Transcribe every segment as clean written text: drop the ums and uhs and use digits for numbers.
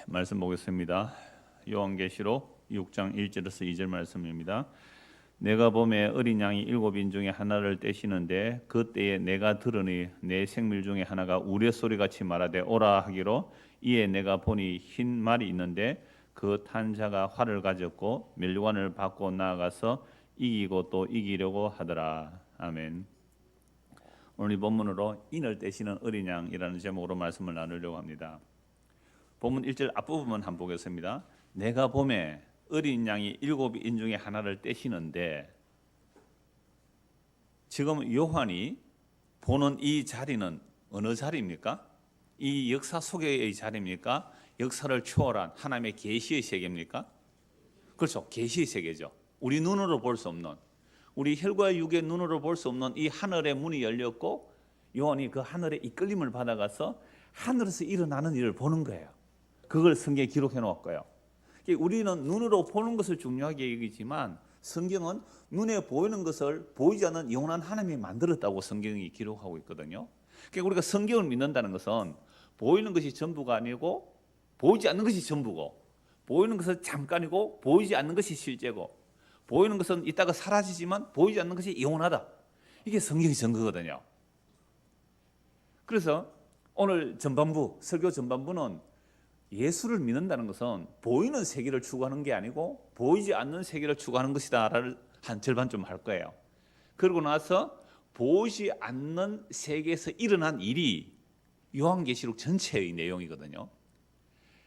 말씀 보겠습니다. 요한계시록 6장 1절에서 2절 말씀입니다. 내가 보매 어린 양이 7인 중에 하나를 떼시는데 그때에 내가 들으니 내 생밀 중에 하나가 우레소리같이 말하되 오라 하기로 이에 내가 보니 흰 말이 있는데 그 탄 자가 활을 가졌고 멸관을 받고 나아가서 이기고 또 이기려고 하더라. 아멘. 오늘 이 본문으로 인을 떼시는 어린 양이라는 제목으로 말씀을 나누려고 합니다. 본문 1절 앞부분만 한번 보겠습니다. 내가 보매 어린 양이 7인 중에 하나를 떼시는데, 지금 요한이 보는 이 자리는 어느 자리입니까? 이 역사 속의 자리입니까? 역사를 초월한 하나님의 계시의 세계입니까? 그렇죠. 계시의 세계죠. 우리 눈으로 볼 수 없는, 우리 혈과 육의 눈으로 볼 수 없는 이 하늘의 문이 열렸고 요한이 그 하늘의 이끌림을 받아가서 하늘에서 일어나는 일을 보는 거예요. 그걸 성경에 기록해 놓았고요. 우리는 눈으로 보는 것을 중요하게 여기지만 성경은 눈에 보이는 것을 보이지 않는 영원한 하나님이 만들었다고 성경이 기록하고 있거든요. 그러니까 우리가 성경을 믿는다는 것은 보이는 것이 전부가 아니고 보이지 않는 것이 전부고, 보이는 것은 잠깐이고 보이지 않는 것이 실제고, 보이는 것은 이따가 사라지지만 보이지 않는 것이 영원하다. 이게 성경의 증거거든요. 그래서 오늘 전반부, 설교 전반부는 예수를 믿는다는 것은 보이는 세계를 추구하는 게 아니고 보이지 않는 세계를 추구하는 것이다를 한 절반쯤 할 거예요. 그러고 나서 보이지 않는 세계에서 일어난 일이 요한계시록 전체의 내용이거든요.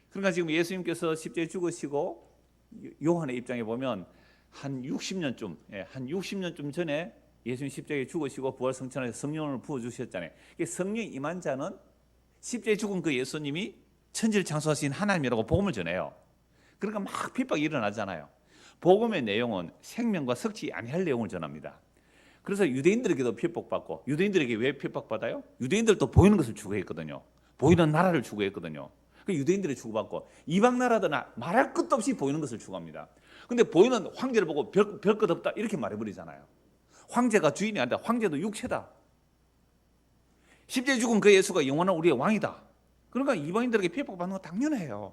그러니까 지금 예수님께서 십자가에 죽으시고 요한의 입장에 보면 한 60년쯤 전에 예수님 십자가에 죽으시고 부활 성천하셔서 성령을 부어주셨잖아요. 성령이 임한 자는 십자가에 죽은 그 예수님이 천지를 창조하신 하나님이라고 복음을 전해요. 그러니까 막 핍박이 일어나잖아요. 복음의 내용은 생명과 섞지 아니할 내용을 전합니다. 그래서 유대인들에게도 핍박받고, 유대인들에게 왜 핍박받아요? 유대인들도 보이는 것을 추구했거든요. 보이는 나라를 추구했거든요. 유대인들이 추구받고, 이방 나라들은 말할 것도 없이 보이는 것을 추구합니다. 근데 보이는 황제를 보고 별 것 없다 이렇게 말해버리잖아요. 황제가 주인이 아니다. 황제도 육체다. 십자가에 죽은 그 예수가 영원한 우리의 왕이다. 그러니까 이방인들에게 핍박받는 건 당연해요.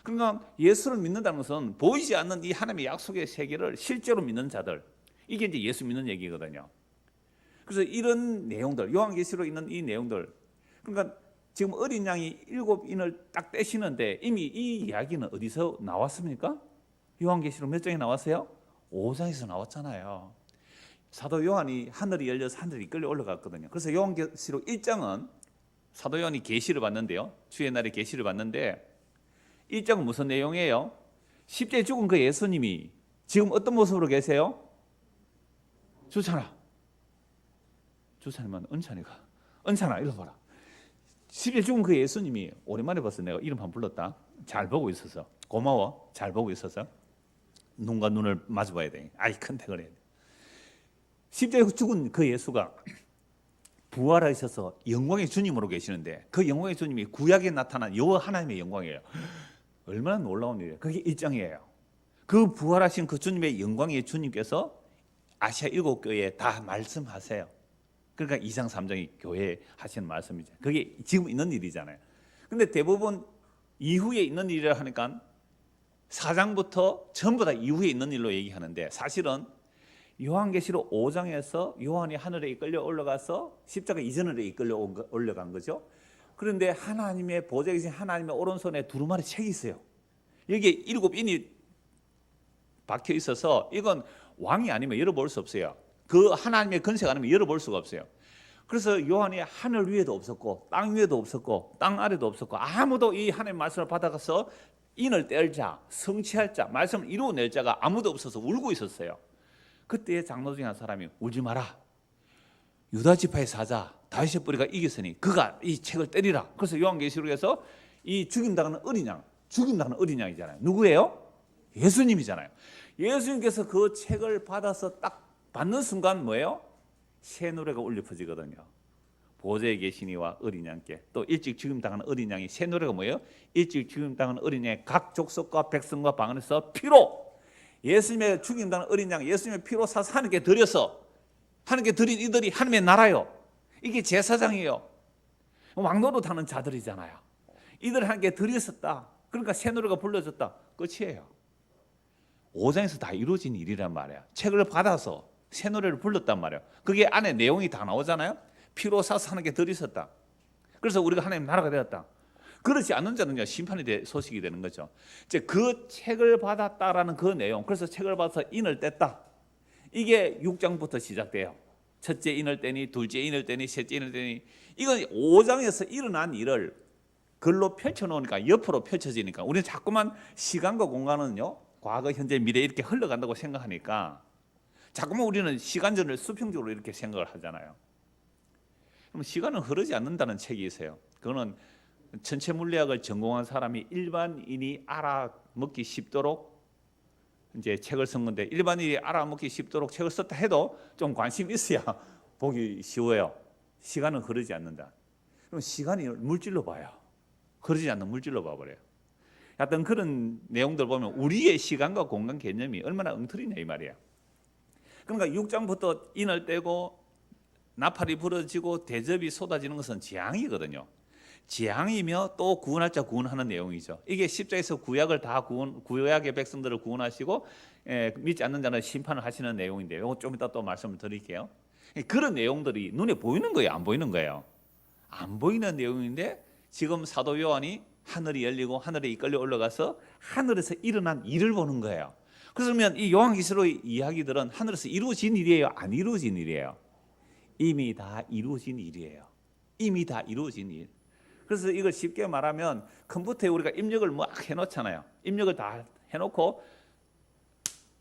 그러니까 예수를 믿는다는 것은 보이지 않는 이 하나님의 약속의 세계를 실제로 믿는 자들, 이게 이제 예수 믿는 얘기거든요. 그래서 이런 내용들, 요한계시록에 있는 이 내용들, 그러니까 지금 어린 양이 7인을 딱 떼시는데 이미 이 이야기는 어디서 나왔습니까? 요한계시록 몇 장에 나왔어요? 5장에서 나왔잖아요. 사도 요한이 하늘이 열려서 하늘이 이끌려 올라갔거든요. 그래서 요한계시록 1장은 사도 요한이 계시를 받는데요, 주의 날에 계시를 받는데 1장은 무슨 내용이에요? 십자가에 죽은 그 예수님이 지금 어떤 모습으로 계세요? 주찬아, 주찬이만 은찬아 일로 봐라. 십자가에 죽은 그 예수님이, 오랜만에 봤어. 내가 이름 한번 불렀다. 잘 보고 있어서 고마워. 잘 보고 있어서 눈과 눈을 마주 봐야 돼. 아이 컨택을 해야 돼. 십자가에 죽은 그 예수가 부활하셔서 영광의 주님으로 계시는데, 그 영광의 주님이 구약에 나타난 여호와 하나님의 영광이에요. 얼마나 놀라운 일이에요. 그게 1장이에요. 그 부활하신 그 주님의 영광의 주님께서 아시아 7교회에 다 말씀하세요. 그러니까 2장 3장이 교회에 하시는 말씀이죠. 그게 지금 있는 일이잖아요. 근데 대부분 이후에 있는 일이라 하니까 4장부터 전부 다 이후에 있는 일로 얘기하는데, 사실은 요한계시록 5장에서 요한이 하늘에 이끌려 올라가서 십자가 이전으로 이끌려 올라간 거죠. 그런데 하나님의 보좌에 계신 하나님의 오른손에 두루마리 책이 있어요. 여기에 7인이 박혀 있어서 이건 왕이 아니면 열어볼 수 없어요. 그 하나님의 권세가 아니면 열어볼 수가 없어요. 그래서 요한이 하늘 위에도 없었고 땅 위에도 없었고 땅 아래도 없었고 아무도 이 하나님의 말씀을 받아가서 인을 뗄 자, 성취할 자, 말씀을 이루어낼 자가 아무도 없어서 울고 있었어요. 그때 장로 중에 한 사람이 울지 마라. 유다 지파의 사자 다윗의 뿌리가 이겼으니 그가 이 책을 때리라. 그래서 요한계시록에서 이 죽임당하는 어린 양이잖아요. 누구예요? 예수님이잖아요. 예수님께서 그 책을 받아서 딱 받는 순간 뭐예요? 새 노래가 울려 퍼지거든요. 보좌에 계신 이와 어린 양께, 또 일찍 죽임당하는 어린 양이, 새 노래가 뭐예요? 일찍 죽임당하는 어린 양의 각 족속과 백성과 방언에서 피로, 예수님의 죽임당하는 어린 양, 예수님의 피로 사서 하나님께 드려서, 하나님께 드린 이들이 하나님의 나라요. 이게 제사장이에요. 왕노릇하는 자들이잖아요. 이들 하나님께 드렸었다. 그러니까 새 노래가 불러졌다. 끝이에요. 5장에서 다 이루어진 일이란 말이야. 책을 받아서 새 노래를 불렀단 말이야. 그게 안에 내용이 다 나오잖아요. 피로 사서 하나님께 드렸었다. 그래서 우리가 하나님 나라가 되었다. 그렇지 않는 자는요, 심판이 소식이 되는 거죠. 이제 그 책을 받았다라는 그 내용, 그래서 책을 받아서 인을 뗐다. 이게 6장부터 시작돼요. 첫째 인을 떼니, 둘째 인을 떼니, 셋째 인을 떼니. 이건 5장에서 일어난 일을 글로 펼쳐놓으니까, 옆으로 펼쳐지니까 우리는 자꾸만 시간과 공간은요, 과거, 현재, 미래 이렇게 흘러간다고 생각하니까 자꾸만 우리는 시간전을 수평적으로 이렇게 생각을 하잖아요. 그럼 시간은 흐르지 않는다는 책이 있어요. 그거는 전체 물리학을 전공한 사람이 일반인이 알아먹기 쉽도록 이제 책을 쓴 건데, 일반인이 알아먹기 쉽도록 책을 썼다 해도 좀 관심 있어야 보기 쉬워요. 시간은 흐르지 않는다. 그럼 시간이 물질로 봐요. 흐르지 않는 물질로 봐버려요. 하여튼 그런 내용들 보면 우리의 시간과 공간 개념이 얼마나 엉터리냐 이 말이야. 그러니까 6장부터 인을 떼고 나팔이 부러지고 대접이 쏟아지는 것은 재앙이거든요. 재앙이며 또 구원할 자 구원하는 내용이죠. 이게 십자에서 구약을 다 구약의 백성들을 구원하시고 믿지 않는 자는 심판을 하시는 내용인데요. 이거 좀 이따 또 말씀을 드릴게요. 그런 내용들이 눈에 보이는 거예요, 안 보이는 거예요? 안 보이는 내용인데 지금 사도 요한이 하늘이 열리고 하늘에 이끌려 올라가서 하늘에서 일어난 일을 보는 거예요. 그러면 이 요한계시록의 이야기들은 하늘에서 이루어진 일이에요, 안 이루어진 일이에요? 이미 다 이루어진 일이에요. 이미 다 이루어진 일. 그래서 이걸 쉽게 말하면 컴퓨터에 우리가 입력을 막 해놓잖아요. 입력을 다 해놓고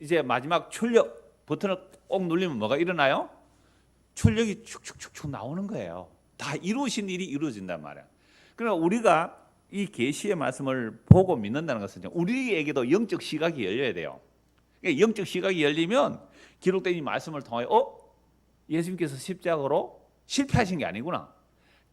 이제 마지막 출력 버튼을 꼭 누르면 뭐가 일어나요? 출력이 축축축축 나오는 거예요. 다 이루어진 일이 이루어진단 말이야. 그러니까 우리가 이 계시의 말씀을 보고 믿는다는 것은 우리에게도 영적 시각이 열려야 돼요. 그러니까 영적 시각이 열리면 기록된 이 말씀을 통하여 예수님께서 십자가로 실패하신 게 아니구나,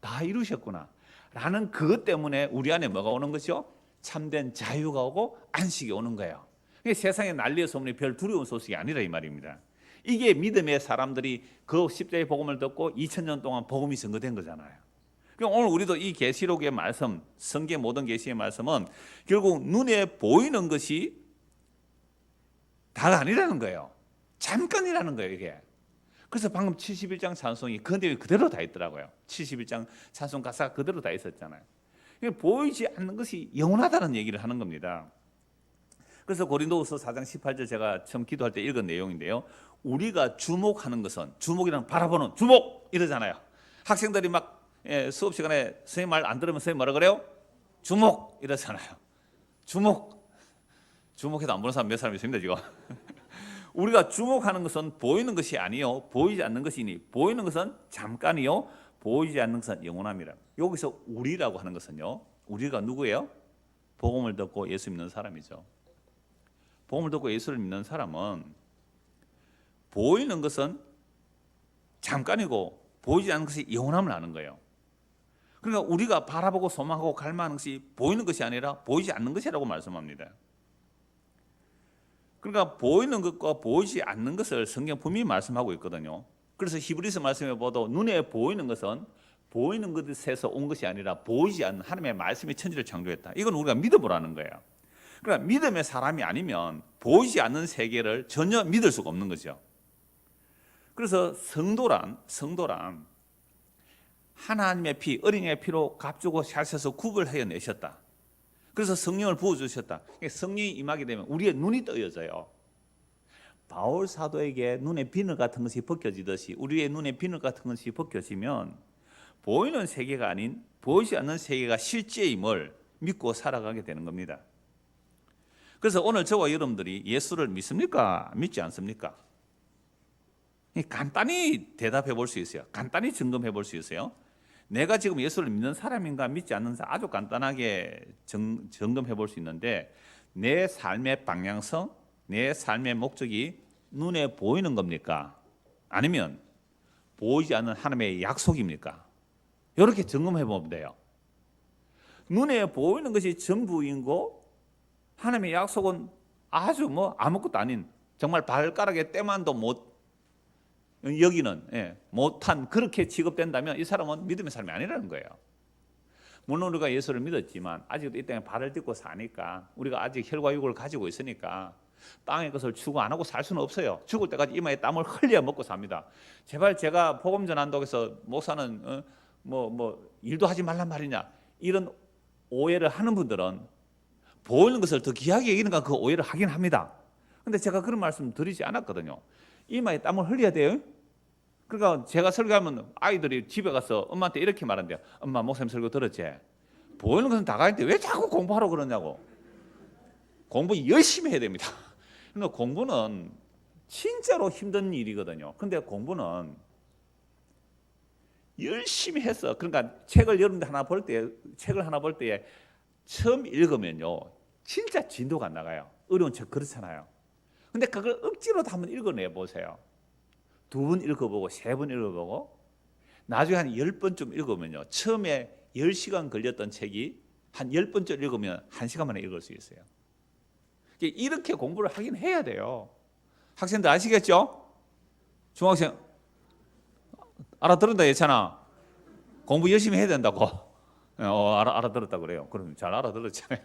다 이루셨구나 라는 그것 때문에 우리 안에 뭐가 오는 것이요? 참된 자유가 오고 안식이 오는 거예요. 세상에 난리의 소문이 별 두려운 소식이 아니라 이 말입니다. 이게 믿음의 사람들이 그 십자가의 복음을 듣고 2000년 동안 복음이 증거된 거잖아요. 그러니까 오늘 우리도 이 계시록의 말씀, 성경 모든 계시의 말씀은 결국 눈에 보이는 것이 다가 아니라는 거예요. 잠깐이라는 거예요, 이게. 그래서 방금 71장 찬송이 그 내용이 그대로 다 있더라고요. 71장 찬송 가사가 그대로 다 있었잖아요. 보이지 않는 것이 영원하다는 얘기를 하는 겁니다. 그래서 고린도후서 4장 18절 제가 처음 기도할 때 읽은 내용인데요. 우리가 주목하는 것은, 주목이란 바라보는, 주목 이러잖아요. 학생들이 막 수업 시간에 선생님 말 안 들으면 선생님 뭐라 그래요? 주목 이러잖아요. 주목해도 안 보는 사람 몇 사람 있습니다 지금. 우리가 주목하는 것은 보이는 것이 아니요 보이지 않는 것이니, 보이는 것은 잠깐이요 보이지 않는 것은 영원합니다. 여기서 우리라고 하는 것은요, 우리가 누구예요? 복음을 듣고 예수 믿는 사람이죠. 복음을 듣고 예수를 믿는 사람은 보이는 것은 잠깐이고 보이지 않는 것이 영원함을 아는 거예요. 그러니까 우리가 바라보고 소망하고 갈망하는 것이 보이는 것이 아니라 보이지 않는 것이라고 말씀합니다. 그러니까 보이는 것과 보이지 않는 것을 성경 분명히 말씀하고 있거든요. 그래서 히브리서 말씀에 보도 눈에 보이는 것은 보이는 것에서 온 것이 아니라 보이지 않는 하나님의 말씀이 천지를 창조했다. 이건 우리가 믿어보라는 거예요. 그러니까 믿음의 사람이 아니면 보이지 않는 세계를 전혀 믿을 수가 없는 거죠. 그래서 성도란 하나님의 피, 어린이의 피로 값주고 사셔서 구별하여 내셨다. 그래서 성령을 부어주셨다. 성령이 임하게 되면 우리의 눈이 떠여져요. 바울 사도에게 눈에 비늘 같은 것이 벗겨지듯이 우리의 눈에 비늘 같은 것이 벗겨지면 보이는 세계가 아닌 보이지 않는 세계가 실제임을 믿고 살아가게 되는 겁니다. 그래서 오늘 저와 여러분들이 예수를 믿습니까? 믿지 않습니까? 간단히 대답해 볼 수 있어요. 간단히 점검해 볼 수 있어요. 내가 지금 예수를 믿는 사람인가 믿지 않는 사람, 아주 간단하게 점검해 볼 수 있는데, 내 삶의 방향성, 내 삶의 목적이 눈에 보이는 겁니까? 아니면 보이지 않는 하나님의 약속입니까? 이렇게 점검해 보면 돼요. 눈에 보이는 것이 전부이고 하나님의 약속은 아주 아무것도 아닌, 정말 발가락의 때만도 못 여기는 못한, 그렇게 취급된다면 이 사람은 믿음의 사람이 아니라는 거예요. 물론 우리가 예수를 믿었지만 아직도 이 땅에 발을 딛고 사니까 우리가 아직 혈과 육을 가지고 있으니까 땅의 것을 추구 안 하고 살 수는 없어요. 죽을 때까지 이마에 땀을 흘려 먹고 삽니다. 제발 제가 복음 전한다고해서 목사는 일도 하지 말란 말이냐 이런 오해를 하는 분들은 보이는 것을 더 귀하게 여기는가 그 오해를 하긴 합니다. 근데 제가 그런 말씀 드리지 않았거든요. 이마에 땀을 흘려야 돼요. 그러니까 제가 설교하면 아이들이 집에 가서 엄마한테 이렇게 말한대요. 엄마 목사님 설교 들었지? 보이는 것은 다 가는데 왜 자꾸 공부하라고 그러냐고. 공부 열심히 해야 됩니다. 그러니까 공부는 진짜로 힘든 일이거든요. 근데 공부는 열심히 해서 그러니까 책을 여러분들 책을 하나 볼 때에 처음 읽으면요 진짜 진도가 안 나가요. 어려운 책 그렇잖아요. 근데 그걸 억지로도 한번 읽어내 보세요. 2번 읽어보고 3번 읽어보고 나중에 한 10번쯤 읽으면요 처음에 10시간 걸렸던 책이 한 10번쯤 읽으면 1시간 만에 읽을 수 있어요. 이렇게 공부를 하긴 해야 돼요. 학생들 아시겠죠? 중학생 알아들은다 했잖아. 공부 열심히 해야 된다고. 알아들었다 그래요. 그럼 잘 알아들었잖아요.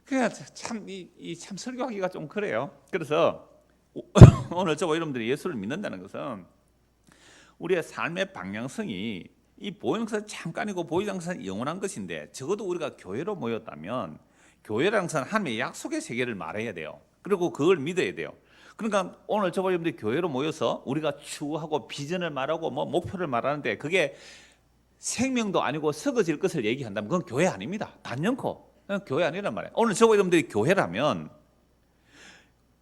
그냥 참 설교하기가 좀 그래요. 그래서 오늘 저와 여러분들이 예수를 믿는다는 것은 우리의 삶의 방향성이 이 보이는 것은 잠깐이고 보이지 않는 것은 영원한 것인데 적어도 우리가 교회로 모였다면 교회라는 것은 하나님의 약속의 세계를 말해야 돼요. 그리고 그걸 믿어야 돼요. 그러니까 오늘 저와 여러분들이 교회로 모여서 우리가 추구하고 비전을 말하고 목표를 말하는데 그게 생명도 아니고 썩어질 것을 얘기한다면 그건 교회 아닙니다. 단연코 교회 아니란 말이에요. 오늘 저와 여러분들이 교회라면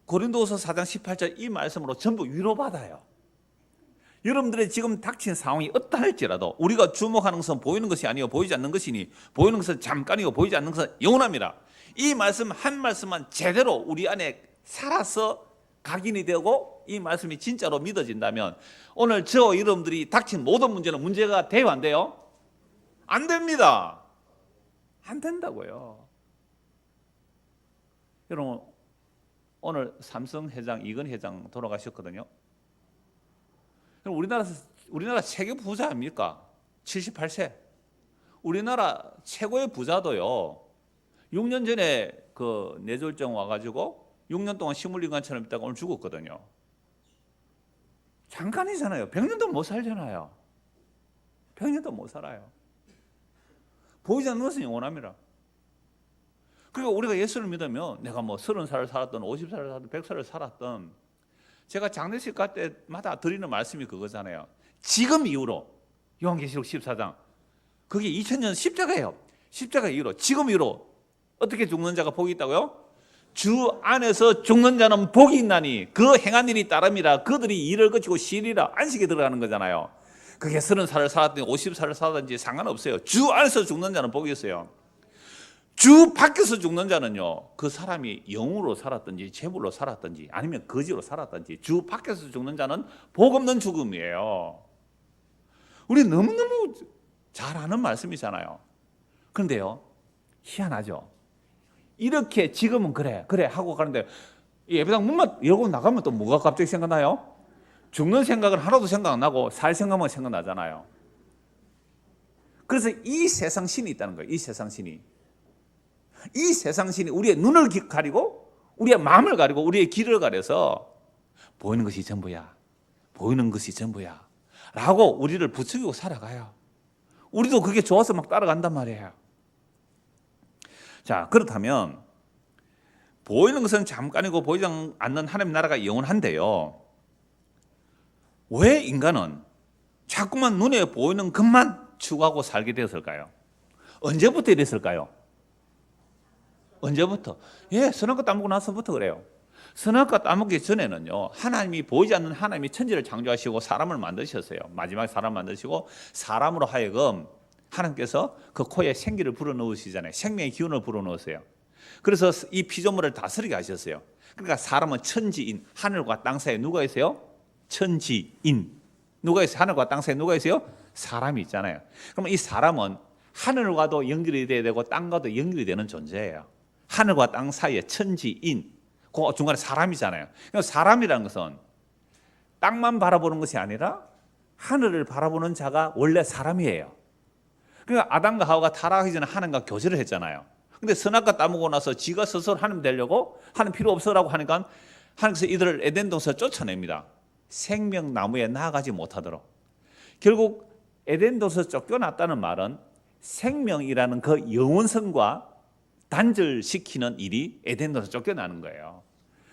고린도후서 4장 18절 이 말씀으로 전부 위로받아요. 여러분들의 지금 닥친 상황이 어떠할지라도 우리가 주목하는 것은 보이는 것이 아니요 보이지 않는 것이니 보이는 것은 잠깐이고 보이지 않는 것은 영원합니다. 이 말씀 한 말씀만 제대로 우리 안에 살아서 각인이 되고 이 말씀이 진짜로 믿어진다면 오늘 저 여러분들이 닥친 모든 문제는 문제가 돼요 안 돼요? 안 됩니다. 안 된다고요. 여러분 오늘 삼성 회장 이건 회장 돌아가셨거든요. 우리나라 세계 부자 아닙니까? 78세. 우리나라 최고의 부자도요. 6년 전에 그 뇌졸중 와가지고 6년 동안 식물인간처럼 있다가 오늘 죽었거든요. 잠깐이잖아요. 100년도 못 살잖아요. 100년도 못 살아요. 보이지 않는 것은 영원합니다. 그리고 우리가 예수를 믿으면 내가 30살을 살았던 50살을 살았던 100살을 살았던 제가 장례식 갈 때마다 드리는 말씀이 그거잖아요. 지금 이후로 요한계시록 14장 그게 2000년 십자가예요. 십자가 이후로 지금 이후로 어떻게 죽는 자가 복이 있다고요? 주 안에서 죽는 자는 복이 있나니 그 행한 일이 따름이라 그들이 일을 거치고 시리라 안식에 들어가는 거잖아요. 그게 30살을 살았든지 50살을 살았든지 상관없어요. 주 안에서 죽는 자는 복이 있어요. 주 밖에서 죽는 자는요 그 사람이 영으로 살았든지 재물로 살았든지 아니면 거지로 살았든지 주 밖에서 죽는 자는 복 없는 죽음이에요. 우리 너무너무 잘 아는 말씀이잖아요. 그런데요 희한하죠. 이렇게 지금은 그래 하고 가는데 예배당 문만 열고 나가면 또 뭐가 갑자기 생각나요? 죽는 생각은 하나도 생각 안 나고 살 생각만 생각나잖아요. 그래서 이 세상 신이 있다는 거예요. 이 세상 신이 우리의 눈을 가리고 우리의 마음을 가리고 우리의 길을 가려서 보이는 것이 전부야 라고 우리를 부추기고 살아가요. 우리도 그게 좋아서 막 따라간단 말이에요. 자, 그렇다면 보이는 것은 잠깐이고 보이지 않는 하나님의 나라가 영원한데요, 왜 인간은 자꾸만 눈에 보이는 것만 추구하고 살게 되었을까요? 언제부터 이랬을까요? 언제부터? 선악과 따먹고 나서부터 그래요. 선악과 따먹기 전에는요 하나님이 보이지 않는 하나님이 천지를 창조하시고 사람을 만드셨어요. 마지막에 사람 만드시고 사람으로 하여금 하나님께서 그 코에 생기를 불어넣으시잖아요. 생명의 기운을 불어넣으세요. 그래서 이 피조물을 다스리게 하셨어요. 그러니까 사람은 천지인, 하늘과 땅 사이에 누가 있어요? 천지인. 누가 있어요? 하늘과 땅 사이에 누가 있어요? 사람이 있잖아요. 그러면 이 사람은 하늘과도 연결이 돼야 되고 땅과도 연결이 되는 존재예요. 하늘과 땅 사이에 천지인, 그 중간에 사람이잖아요. 그러니까 사람이라는 것은 땅만 바라보는 것이 아니라 하늘을 바라보는 자가 원래 사람이에요. 그러니까 아담과 하와가 타락하기 전에 하나님과 교제를 했잖아요. 근데 선악과 따먹고 나서 지가 스스로 하나님 되려고 하는 필요 없어라고 하니까 하나님께서 이들을 에덴 동산에서 쫓아냅니다. 생명나무에 나아가지 못하도록. 결국 에덴 동산에서 쫓겨났다는 말은 생명이라는 그 영원성과 단절시키는 일이 에덴 동산에서 쫓겨나는 거예요.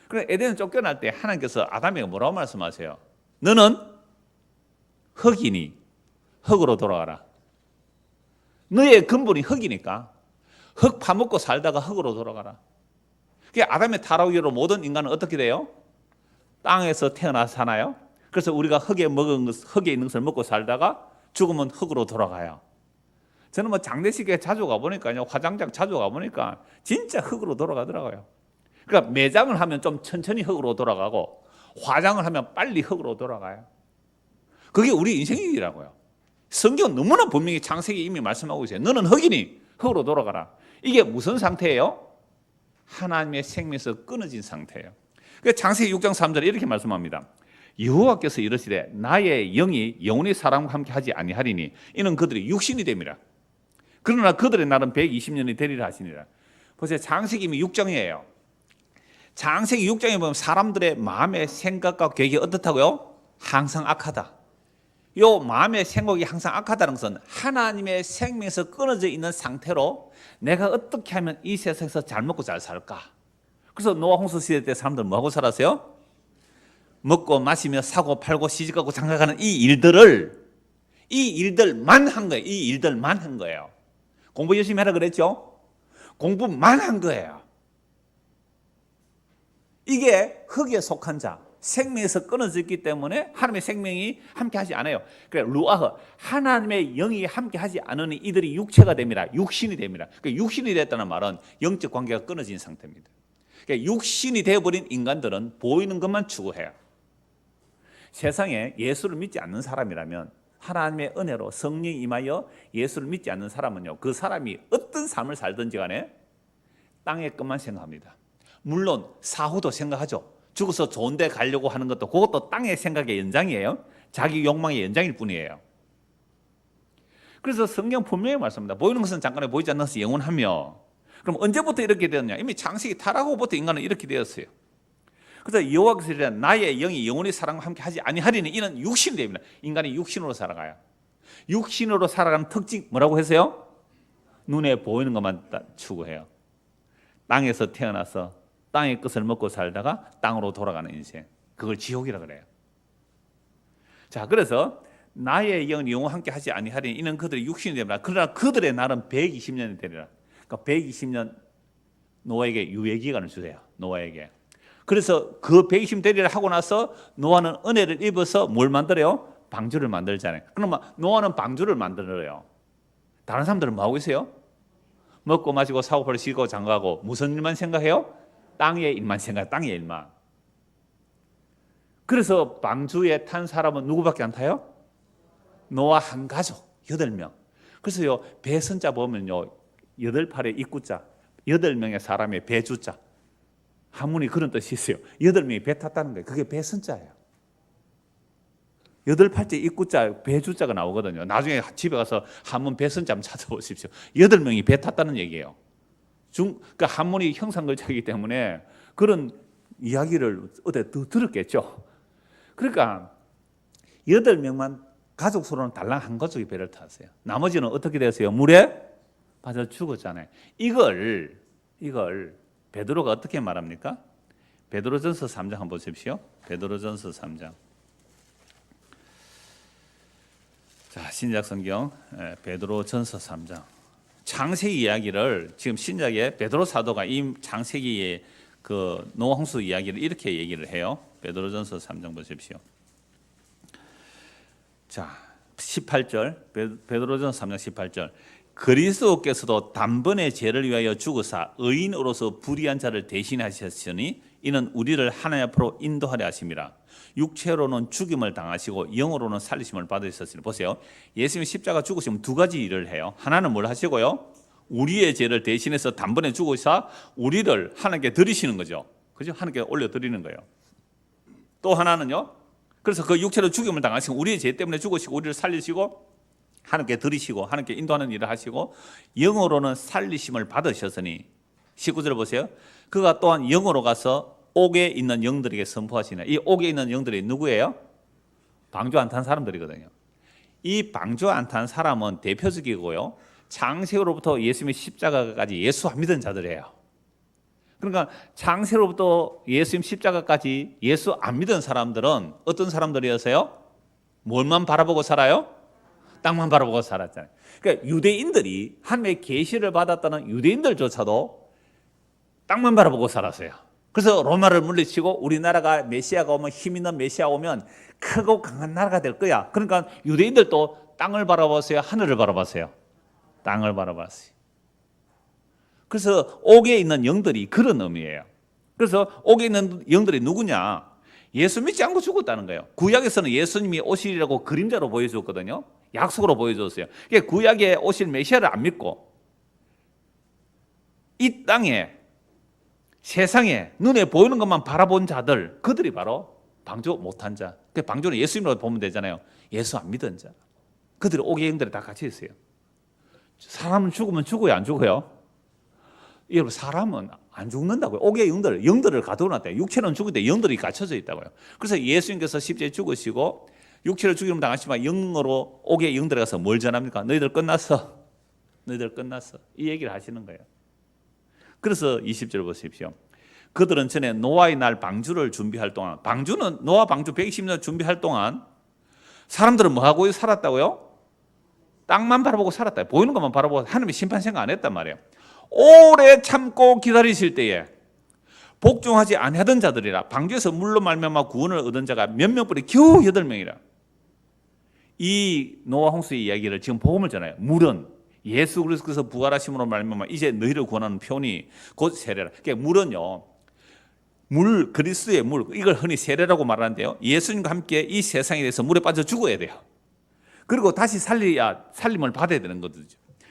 그래서 에덴을 쫓겨날 때 하나님께서 아담에게 뭐라고 말씀하세요? 너는 흙이니 흙으로 돌아가라. 너의 근본이 흙이니까 흙 파먹고 살다가 흙으로 돌아가라. 그러니까 아담의 타락 이후로 모든 인간은 어떻게 돼요? 땅에서 태어나서 사나요? 그래서 우리가 흙에 있는 것을 먹고 살다가 죽으면 흙으로 돌아가요. 저는 뭐 장례식에 자주 가보니까요, 화장장 자주 가보니까 진짜 흙으로 돌아가더라고요. 그러니까 매장을 하면 좀 천천히 흙으로 돌아가고 화장을 하면 빨리 흙으로 돌아가요. 그게 우리 인생이라고요. 성경은 너무나 분명히 창세기 이미 말씀하고 있어요. 너는 흙이니 흙으로 돌아가라. 이게 무슨 상태예요? 하나님의 생명에서 끊어진 상태예요. 그러니까 창세기 6장 3절에 이렇게 말씀합니다. 여호와께서 이르시되 나의 영이 영원히 사람과 함께 하지 아니하리니 이는 그들이 육신이 됨이라. 그러나 그들의 날은 120년이 되리라 하시니라. 보세요. 창세기 6장이에요. 창세기 6장에 보면 사람들의 마음의 생각과 계획이 어떻다고요? 항상 악하다. 요 마음의 생각이 항상 악하다는 것은 하나님의 생명에서 끊어져 있는 상태로 내가 어떻게 하면 이 세상에서 잘 먹고 잘 살까? 그래서 노아 홍수 시대 때 사람들은 뭐하고 살았어요? 먹고 마시며 사고 팔고 시집가고 장가가는 이 일들만 한 거예요. 이 일들만 한 거예요. 공부 열심히 하라 그랬죠? 공부만 한 거예요. 이게 흙에 속한 자, 생명에서 끊어졌기 때문에 하나님의 생명이 함께하지 않아요. 그래 루아흐, 하나님의 영이 함께하지 않으니 이들이 육체가 됩니다. 육신이 됩니다. 그러니까 육신이 됐다는 말은 영적 관계가 끊어진 상태입니다. 그러니까 육신이 되어버린 인간들은 보이는 것만 추구해요. 세상에 예수를 믿지 않는 사람이라면, 하나님의 은혜로 성령이 임하여 예수를 믿지 않는 사람은요, 그 사람이 어떤 삶을 살든지 간에 땅의 것만 생각합니다. 물론 사후도 생각하죠. 죽어서 좋은 데 가려고 하는 것도 그것도 땅의 생각의 연장이에요. 자기 욕망의 연장일 뿐이에요. 그래서 성경 분명히 말씀합니다. 보이는 것은 잠깐에 보이지 않는 것은 영원하며. 그럼 언제부터 이렇게 되었냐? 이미 창세기 타락후부터 인간은 이렇게 되었어요. 그래서 여호와께서 이르되 나의 영이 영원히 사람과 함께 하지 아니하리니 이는 육신이 됩니다. 인간이 육신으로 살아가요. 육신으로 살아가는 특징 뭐라고 했어요? 눈에 보이는 것만 추구해요. 땅에서 태어나서 땅의 것을 먹고 살다가 땅으로 돌아가는 인생, 그걸 지옥이라 그래요. 자, 그래서 나의 영이 영원히 함께 하지 아니하리니 이는 그들의 육신이 됩니다. 그러나 그들의 날은 120년이 되리라. 그러니까 120년 노아에게 유예기간을 주세요. 노아에게. 그래서 그 120년 되리라 하고 나서 노아는 은혜를 입어서 뭘 만들어요? 방주를 만들잖아요. 그러면 노아는 방주를 만들어요. 다른 사람들은 뭐 하고 있어요? 먹고 마시고 사고 팔고 쉬고 장가가고 무슨 일만 생각해요? 땅의 일만 생각해요. 땅의 일만. 그래서 방주에 탄 사람은 누구밖에 안 타요? 노아 한 가족 8명. 그래서요, 배선자 보면요, 8팔에 입구자, 8명의 사람의 배주자, 한문이 그런 뜻이 있어요. 8명이 배 탔다는 거예요. 그게 배선자예요. 8팔째 입구자, 배주자가 나오거든요. 나중에 집에 가서 한문 배선자 한번 찾아보십시오. 8명이 배 탔다는 얘기예요. 그러니까 한문이 형상글자이기 때문에 그런 이야기를 어디 들었겠죠. 그러니까 8명만 가족 수로는 달랑 한 가족이 배를 탔어요. 나머지는 어떻게 됐어요? 물에 빠져 죽었잖아요. 이걸 베드로가 어떻게 말합니까? 베드로전서 3장 한번 보십시오. 베드로전서 3장. 자, 신약 성경 베드로전서 3장. 창세기 이야기를 지금 신약의 베드로 사도가 이 창세기의 그 노아 홍수 이야기를 이렇게 얘기를 해요. 베드로전서 3장 보십시오. 자, 18절. 베드로전서 3장 18절. 그리스도께서도 단번에 죄를 위하여 죽으사 의인으로서 불의한 자를 대신하셨으니 이는 우리를 하나님 앞으로 인도하려 하심이라. 육체로는 죽임을 당하시고 영으로는 살리심을 받으셨으니. 보세요. 예수님 십자가 죽으시면 두 가지 일을 해요. 하나는 뭘 하시고요? 우리의 죄를 대신해서 단번에 죽으사 우리를 하나님께 드리시는 거죠. 그죠? 하나님께 올려드리는 거예요. 또 하나는요. 그래서 그 육체로 죽임을 당하시고 우리의 죄 때문에 죽으시고 우리를 살리시고 하나님께 드리시고 하나님께 인도하는 일을 하시고 영으로는 살리심을 받으셨으니 19절 보세요. 그가 또한 영으로 가서 옥에 있는 영들에게 선포하시네. 이 옥에 있는 영들이 누구예요? 방주 안 탄 사람들이거든요. 이 방주 안 탄 사람은 대표적이고요. 창세로부터 예수님의 십자가까지 예수 안 믿은 자들이에요. 그러니까 창세로부터 예수님 십자가까지 예수 안 믿은 사람들은 어떤 사람들이었어요? 뭘만 바라보고 살아요? 땅만 바라보고 살았잖아요. 그러니까 유대인들이 하나님의 계시를 받았다는 유대인들조차도 땅만 바라보고 살았어요. 그래서 로마를 물리치고 우리나라가 메시아가 오면, 힘 있는 메시아 오면 크고 강한 나라가 될 거야. 그러니까 유대인들도 땅을 바라봤어요? 하늘을 바라봤어요? 땅을 바라봤어요. 그래서 옥에 있는 영들이 그런 의미예요. 그래서 옥에 있는 영들이 누구냐? 예수 믿지 않고 죽었다는 거예요. 구약에서는 예수님이 오시리라고 그림자로 보여줬거든요. 약속으로 보여줬어요. 그러니까 구약에 오실 메시아를 안 믿고 이 땅에 세상에 눈에 보이는 것만 바라본 자들, 그들이 바로 방주 못한 자. 그 방주는 예수님으로 보면 되잖아요. 예수 안 믿은 자. 그들이 옥의 영들이 다 같이 있어요. 사람은 죽으면 죽어요, 안 죽어요? 여러분, 사람은 안 죽는다고요. 옥의 영들을 가둬놨대요. 육체는 죽은데 영들이 갇혀져 있다고요. 그래서 예수님께서 십자가에 죽으시고 육체를 죽이면 당하시지만 영으로 옥의 영들에 가서 뭘 전합니까? 너희들 끝났어. 너희들 끝났어. 이 얘기를 하시는 거예요. 그래서 20절 보십시오. 그들은 전에 노아의 날 방주를 준비할 동안, 방주는 노아 방주 120년 준비할 동안 사람들은 뭐 하고 살았다고요? 땅만 바라보고 살았다. 보이는 것만 바라보고 하나님의 심판 생각 안 했단 말이에요. 오래 참고 기다리실 때에 복종하지 아니하던 자들이라, 방주에서 물로 말미암아 구원을 얻은 자가 몇 명뿐이 겨우 8명이라. 이 노아 홍수의 이야기를 지금 복음을 전해요. 물은 예수 그리스도께서 부활하심으로 말미암아 이제 너희를 구원하는 편이 곧 세례라. 그러니까 물은요, 물, 그리스도의 물, 이걸 흔히 세례라고 말하는데요, 예수님과 함께 이 세상에 대해서 물에 빠져 죽어야 돼요. 그리고 다시 살림을 받아야 되는 거죠.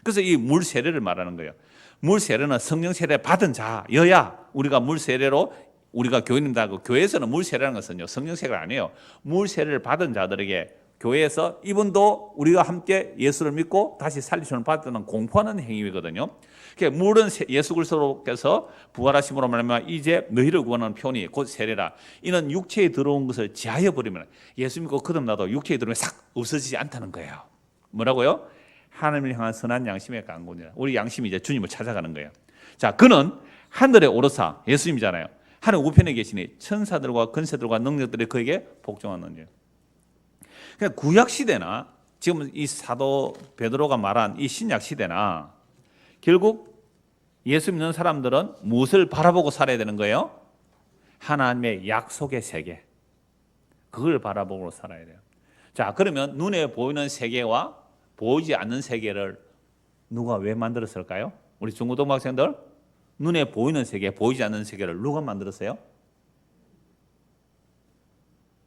그래서 이 물 세례를 말하는 거예요. 물 세례는 성령 세례 받은 자여야 우리가 물 세례로, 우리가 교인님들 하고, 교회에서는 물 세례라는 것은요, 성령 세례가 아니에요. 물 세례를 받은 자들에게 교회에서 이분도 우리가 함께 예수를 믿고 다시 살리심을 받는 공포하는 행위거든요. 그러니까 물은 예수 그리스도께서 부활하심으로 말하면 이제 너희를 구원하는 편이 곧 세례라. 이는 육체에 들어온 것을 제하여 버리면, 예수 믿고 거듭나도 육체에 들어오면 싹 없어지지 않다는 거예요. 뭐라고요? 하나님을 향한 선한 양심의 강군이라. 우리 양심이 이제 주님을 찾아가는 거예요. 자, 그는 하늘에 오르사, 예수님이잖아요. 하늘 우편에 계시니 천사들과 권세들과 능력들이 그에게 복종하느니라. 그러니까 구약 시대나 지금 이 사도 베드로가 말한 이 신약 시대나 결국 예수 믿는 사람들은 무엇을 바라보고 살아야 되는 거예요? 하나님의 약속의 세계, 그걸 바라보고 살아야 돼요. 자, 그러면 눈에 보이는 세계와 보이지 않는 세계를 누가 왜 만들었을까요? 우리 중고등부 학생들, 눈에 보이는 세계, 보이지 않는 세계를 누가 만들었어요?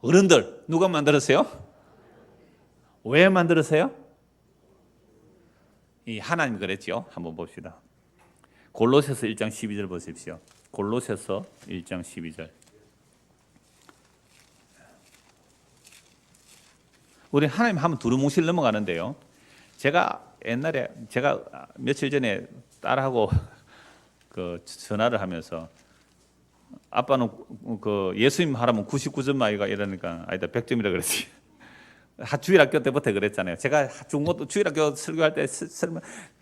어른들, 누가 만들었어요? 왜 만들었어요? 이 하나님 그랬죠. 한번 봅시다. 골로새서 1장 12절 보십시오. 골로새서 1장 12절. 우리 하나님 하면 두루뭉실 넘어가는데요. 제가 옛날에, 제가 며칠 전에 딸하고 그 전화를 하면서, 아빠는 그 예수님 하라면 99점 마이가 이러니까, 아니다 100점이라 그랬지. 주일학교 때부터 그랬잖아요. 제가 주일학교 설교할 때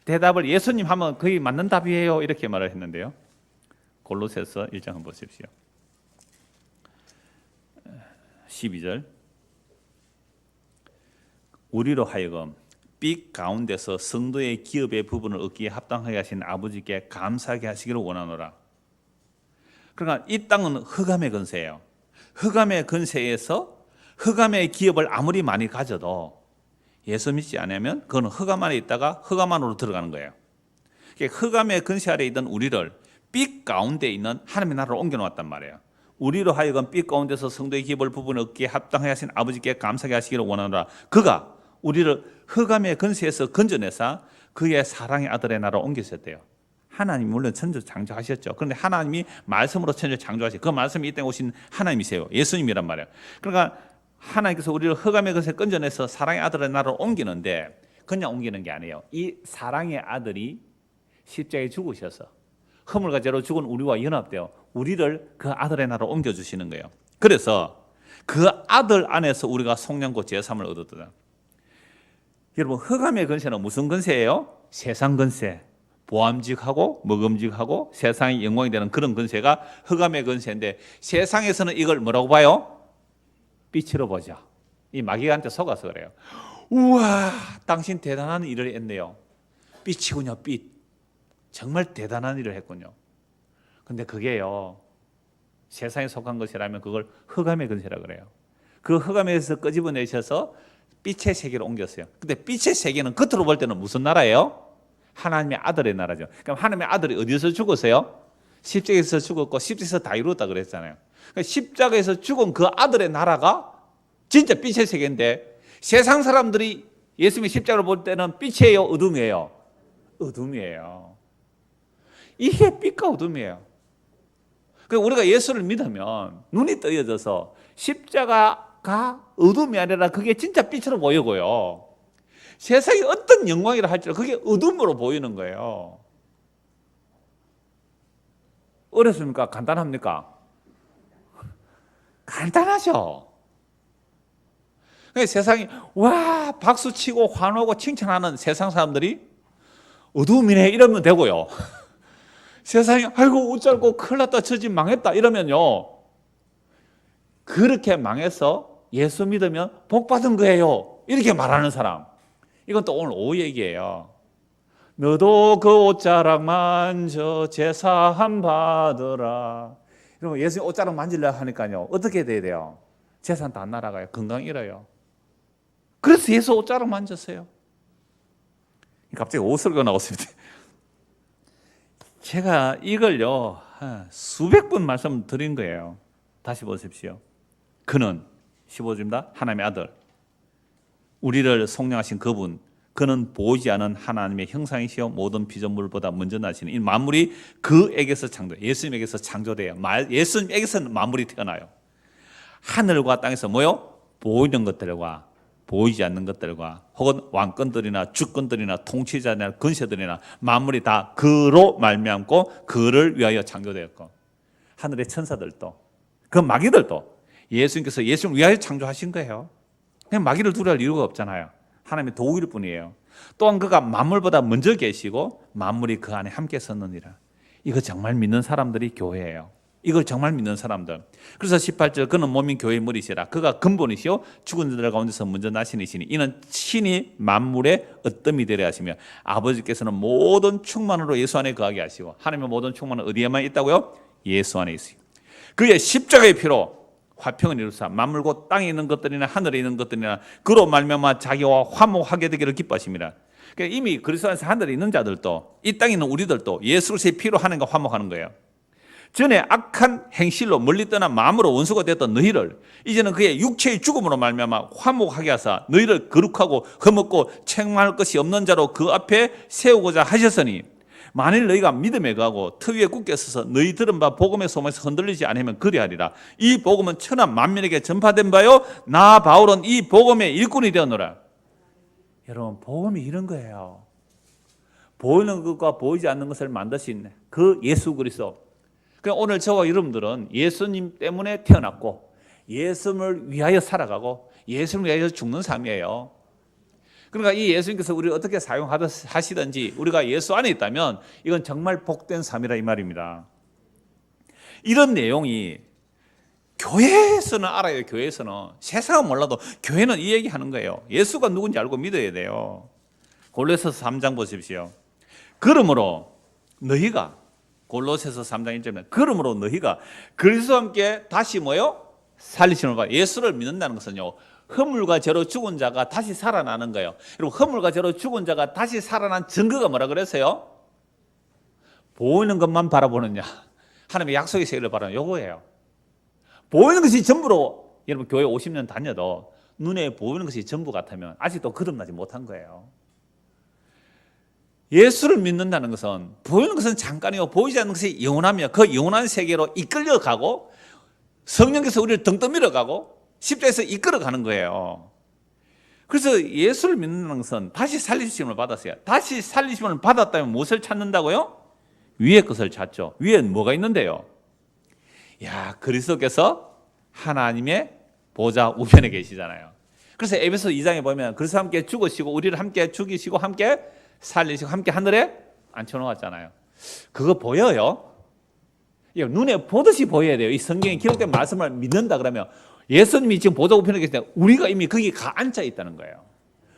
대답을 예수님 하면 거의 맞는 답이에요, 이렇게 말을 했는데요. 골로새서 1장 한번 보십시오. 12절. 우리로 하여금 빛 가운데서 성도의 기업의 부분을 얻기에 합당하게 하신 아버지께 감사하게 하시기를 원하노라. 그러니까 이 땅은 흑암의 건세예요. 흑암의 건세에서 흑암의 기업을 아무리 많이 가져도 예수 믿지 않으면 그건 흑암 안에 있다가 흑암 안으로 들어가는 거예요. 흑암의 건세 아래 있던 우리를 빛 가운데 있는 하나님의 나라로 옮겨놓았단 말이에요. 우리로 하여금 빛 가운데서 성도의 기업을 부분을 얻기에 합당하게 하신 아버지께 감사하게 하시기를 원하노라. 그가 우리를 흑암의 건세에서 건져내사 그의 사랑의 아들의 나라로 옮기셨대요. 하나님 물론 천주 창조하셨죠. 그런데 하나님이 말씀으로 천주 창조하신 그 말씀이 이 땅에 오신 하나님이세요. 예수님이란 말이에요. 그러니까 하나님께서 우리를 흑암의 것에 건져내서 사랑의 아들의 나라로 옮기는데, 그냥 옮기는 게 아니에요. 이 사랑의 아들이 십자가에 죽으셔서 허물과 죄로 죽은 우리와 연합되어 우리를 그 아들의 나라로 옮겨주시는 거예요. 그래서 그 아들 안에서 우리가 속량고 제삼을 얻었다. 여러분, 흑암의 근세는 무슨 근세예요? 세상 근세. 보암직하고 먹음직하고 세상의 영광이 되는 그런 근세가 흑암의 근세인데, 세상에서는 이걸 뭐라고 봐요? 빛으로 보죠. 이 마귀한테 속아서 그래요. 우와, 당신 대단한 일을 했네요. 빛이군요, 빛. 정말 대단한 일을 했군요. 근데 그게요, 세상에 속한 것이라면 그걸 흑암의 근세라고 그래요. 그 흑암에서 끄집어내셔서 빛의 세계로 옮겼어요. 근데 빛의 세계는 겉으로 볼 때는 무슨 나라예요? 하나님의 아들의 나라죠. 그럼 하나님의 아들이 어디서 죽었어요? 십자가에서 죽었고 십자가에서 다 이루었다 그랬잖아요. 그러니까 십자가에서 죽은 그 아들의 나라가 진짜 빛의 세계인데, 세상 사람들이 예수님의 십자가를 볼 때는 빛이에요, 어둠이에요? 어둠이에요. 이게 빛과 어둠이에요. 그러니까 우리가 예수를 믿으면 눈이 떠여져서 십자가가 어둠이 아니라 그게 진짜 빛으로 보이고요, 세상이 어떤 영광이라 할지라도 그게 어둠으로 보이는 거예요. 어렵습니까? 간단합니까? 간단하죠. 그러니까 세상이 와 박수치고 환호하고 칭찬하는 세상 사람들이 어둠이네 이러면 되고요, 세상이 아이고 어쩌고 큰일 났다, 저 집 망했다 이러면요, 그렇게 망해서 예수 믿으면 복 받은 거예요 이렇게 말하는 사람, 이건 또 오늘 오후 얘기예요. 너도 그 옷자락 만져 제사함 받으라. 여러분, 예수님 옷자락 만지려고 하니까요, 어떻게 돼야 돼요? 재산 다 날아가요. 건강 잃어요. 그래서 예수 옷자락 만졌어요. 갑자기 옷을 나왔습니다. 제가 이걸요 수백 번 말씀드린 거예요. 다시 보십시오. 그는 15절입니다. 하나님의 아들, 우리를 속량하신 그분, 그는 보이지 않은 하나님의 형상이시요 모든 피조물보다 먼저 나시는 이 만물이 그에게서 창조, 예수님에게서 창조돼요. 예수님에게서 만물이 태어나요. 하늘과 땅에서 뭐요? 보이는 것들과 보이지 않는 것들과 혹은 왕권들이나 주권들이나 통치자나 근세들이나 만물이 다 그로 말미암고 그를 위하여 창조되었고, 하늘의 천사들도 그 마귀들도 예수님께서 예수님을 위하여 창조하신 거예요. 그냥 마귀를 두려워할 이유가 없잖아요. 하나님의 도구일 뿐이에요. 또한 그가 만물보다 먼저 계시고 만물이 그 안에 함께 섰느니라. 이거 정말 믿는 사람들이 교회예요. 이걸 정말 믿는 사람들. 그래서 18절, 그는 몸인 교회의 머리시라. 그가 근본이시요 죽은 자들 가운데서 먼저 나신 이시니 이는 신이 만물의 어뜸이 되려 하시며 아버지께서는 모든 충만으로 예수 안에 거하게 하시고, 하나님의 모든 충만은 어디에만 있다고요? 예수 안에 있어요. 그의 십자가의 피로 화평을 이루사 만물 곧 땅에 있는 것들이나 하늘에 있는 것들이나 그로 말미암아 자기와 화목하게 되기를 기뻐하십니다. 그러니까 이미 그리스도 안에서 하늘에 있는 자들도 이 땅에 있는 우리들도 예수 그리스도의 피로 하나님과 화목하는 거예요. 전에 악한 행실로 멀리 떠난 마음으로 원수가 되었던 너희를 이제는 그의 육체의 죽음으로 말미암아 화목하게 하사 너희를 거룩하고 흠없고 책망할 것이 없는 자로 그 앞에 세우고자 하셨으니, 만일 너희가 믿음에 거하고 터 위에 굳게 서서 너희 들은 바 복음의 소망에서 흔들리지 않으면 그리하리라. 이 복음은 천하 만민에게 전파된 바요 나 바울은 이 복음의 일꾼이 되었노라. 여러분, 복음이 이런 거예요. 보이는 것과 보이지 않는 것을 만드신 그 예수 그리스도. 그러니까 오늘 저와 여러분들은 예수님 때문에 태어났고 예수님을 위하여 살아가고 예수님을 위하여 죽는 삶이에요. 그러니까 이 예수님께서 우리를 어떻게 사용하시든지 우리가 예수 안에 있다면 이건 정말 복된 삶이라 이 말입니다. 이런 내용이 교회에서는 알아요. 교회에서는. 세상은 몰라도 교회는 이 얘기하는 거예요. 예수가 누군지 알고 믿어야 돼요. 골로새서 3장 보십시오. 그러므로 너희가, 골로새서 3장 1절에 그러므로 너희가 그리스도와 함께 다시 뭐요? 살리시는 바. 예수를 믿는다는 것은요, 허물과 죄로 죽은 자가 다시 살아나는 거예요. 여러분, 허물과 죄로 죽은 자가 다시 살아난 증거가 뭐라 그랬어요? 보이는 것만 바라보느냐, 하나님의 약속의 세계를 바라는 요거예요. 보이는 것이 전부로, 여러분 교회 50년 다녀도 눈에 보이는 것이 전부 같으면 아직도 거듭나지 못한 거예요. 예수를 믿는다는 것은 보이는 것은 잠깐이고 보이지 않는 것이 영원하며 그 영원한 세계로 이끌려가고 성령께서 우리를 등 떠밀어가고 십자에서 이끌어가는 거예요. 그래서 예수를 믿는 것은 다시 살리심을 받았어요. 다시 살리심을 받았다면 무엇을 찾는다고요? 위의 것을 찾죠. 위엔 뭐가 있는데요? 야, 그리스도께서 하나님의 보좌 우편에 계시잖아요. 그래서 에베소 2장에 보면 그리스도 함께 죽으시고 우리를 함께 죽이시고 함께 살리시고 함께 하늘에 앉혀놓았잖아요. 그거 보여요? 눈에 보듯이 보여야 돼요. 이 성경에 기록된 말씀을 믿는다 그러면 예수님이 지금 보좌 우편에 계시는데 우리가 이미 거기 가 앉아 있다는 거예요.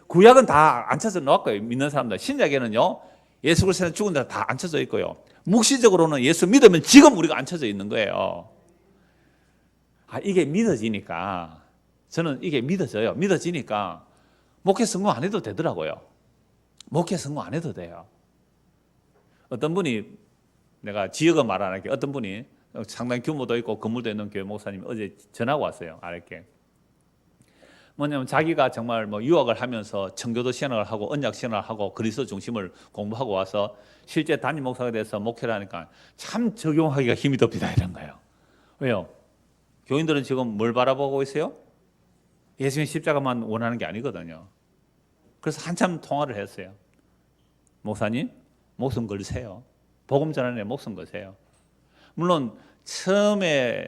구약은 다 앉혀서 놓았고요. 믿는 사람들. 신약에는요, 예수 그리스도는 죽은 데 다 앉혀져 있고요. 묵시적으로는 예수 믿으면 지금 우리가 앉혀져 있는 거예요. 이게 믿어지니까, 저는 이게 믿어져요. 믿어지니까 목회 성공 안 해도 되더라고요. 목회 성공 안 해도 돼요. 어떤 분이, 내가 지역은 말 안 할게, 어떤 분이 상당히 규모도 있고 건물도 있는 교회 목사님이 어제 전화가 왔어요. 알게. 뭐냐면 자기가 정말 유학을 하면서 청교도 신학을 하고 언약 신학을 하고 그리스도 중심을 공부하고 와서 실제 담임 목사가 돼서 목회를 하니까 참 적용하기가 힘이 듭니다 이런 거예요. 왜요? 교인들은 지금 뭘 바라보고 있어요? 예수님 십자가만 원하는 게 아니거든요. 그래서 한참 통화를 했어요. 목사님, 목숨 걸으세요. 복음 전환에 목숨 거세요. 물론 처음에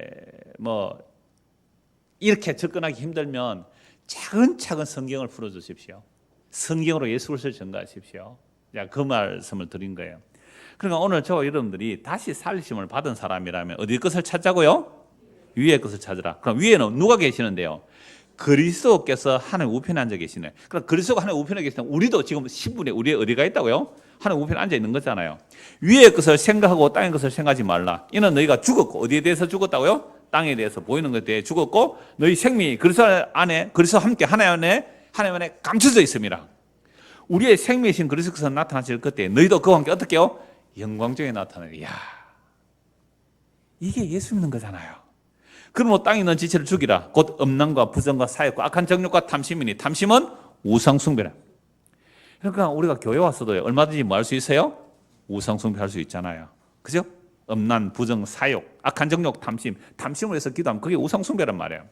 이렇게 접근하기 힘들면 차근차근 성경을 풀어주십시오. 성경으로 예수 그리스도를 전가하십시오. 그 말씀을 드린 거예요. 그러니까 오늘 저와 여러분들이 다시 살리심을 받은 사람이라면 어디 것을 찾자고요? 위의 것을 찾으라. 그럼 위에는 누가 계시는데요? 그리스도께서 하나님 우편에 앉아 계시네. 그럼 그리스도가 하나님 우편에 계시면 우리도 지금 신분에 우리의 어디가 있다고요? 하나님 우편에 앉아 있는 거잖아요. 위의 것을 생각하고 땅의 것을 생각하지 말라. 이는 너희가 죽었고 어디에 대해서 죽었다고요? 땅에 대해서 보이는 것에 대해 죽었고 너희 생명이 그리스도 안에 그리스도 함께 하나님 안에 감춰져 있습니다. 우리의 생명이신 그리스도께서 나타나실 그때 너희도 그와 함께 어떻게 해요? 영광중에 나타나요. 이야, 이게 예수 믿는 거잖아요. 그러므로 땅에 있는 지체를 죽이라. 곧 음란과 부정과 사욕과 악한 정욕과 탐심이니 탐심은 우상숭배라. 그러니까 우리가 교회 와서도 얼마든지 뭐 할 수 있어요? 우상숭배할 수 있잖아요. 그죠? 음란, 부정, 사욕, 악한 정욕, 탐심을 해서 기도하면 그게 우상숭배란 말이에요.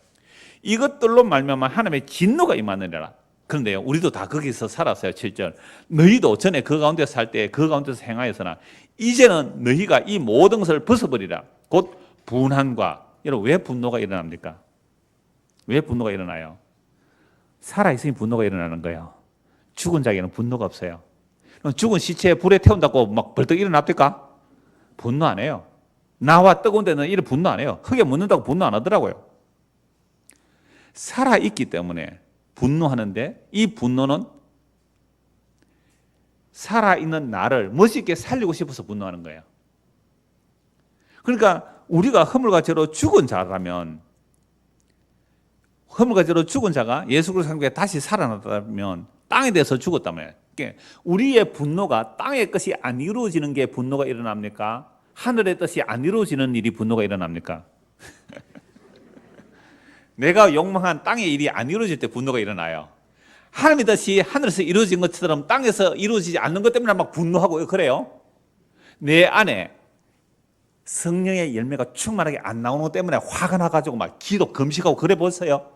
이것들로 말미암아 하나님의 진노가 임하느니라. 그런데요, 우리도 다 거기서 살았어요. 7절. 너희도 전에 그 가운데 살 때 그 가운데서 행하였으나 이제는 너희가 이 모든 것을 벗어버리라. 곧 분한과, 여러분 왜 분노가 일어납니까? 왜 분노가 일어나요? 살아있으니 분노가 일어나는 거예요. 죽은 자에게는 분노가 없어요. 죽은 시체에 불에 태운다고 막 벌떡 일어납니까? 분노 안 해요. 나와 뜨거운 데는 이런 분노 안 해요. 흙에 묻는다고 분노 안 하더라고요. 살아있기 때문에 분노하는데 이 분노는 살아있는 나를 멋있게 살리고 싶어서 분노하는 거예요. 그러니까 우리가 허물과 죄로 죽은 자라면, 허물과 죄로 죽은 자가 예수 그리스도와 함께 다시 살아났다면 땅에 대해서 죽었다면, 우리의 분노가 땅의 것이 안 이루어지는 게 분노가 일어납니까? 하늘의 뜻이 안 이루어지는 일이 분노가 일어납니까? 내가 욕망한 땅의 일이 안 이루어질 때 분노가 일어나요. 하나님의 뜻이 하늘에서 이루어진 것처럼 땅에서 이루어지지 않는 것 때문에 막 분노하고 그래요. 내 안에 성령의 열매가 충만하게 안 나오는 것 때문에 화가 나가지고 막 기도 금식하고 그래 보세요.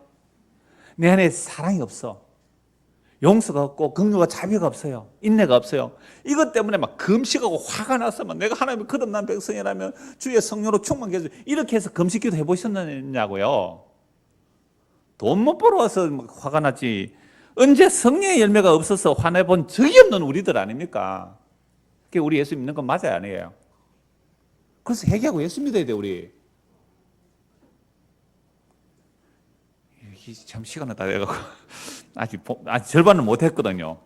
내 안에 사랑이 없어. 용서가 없고 긍휼과 자비가 없어요. 인내가 없어요. 이것 때문에 막 금식하고 화가 나서 막 내가 하나님의 거듭난 백성이라면 주의 성령으로 충만케 해줘. 이렇게 해서 금식기도 해보셨느냐고요. 돈 못 벌어와서 화가 났지. 언제 성령의 열매가 없어서 화내본 적이 없는 우리들 아닙니까? 그게 우리 예수 믿는 건 맞아요, 아니에요? 그래서 회개하고 예수 믿어야 돼, 우리. 참 시간이 다 돼가고 아직 절반은 못했거든요.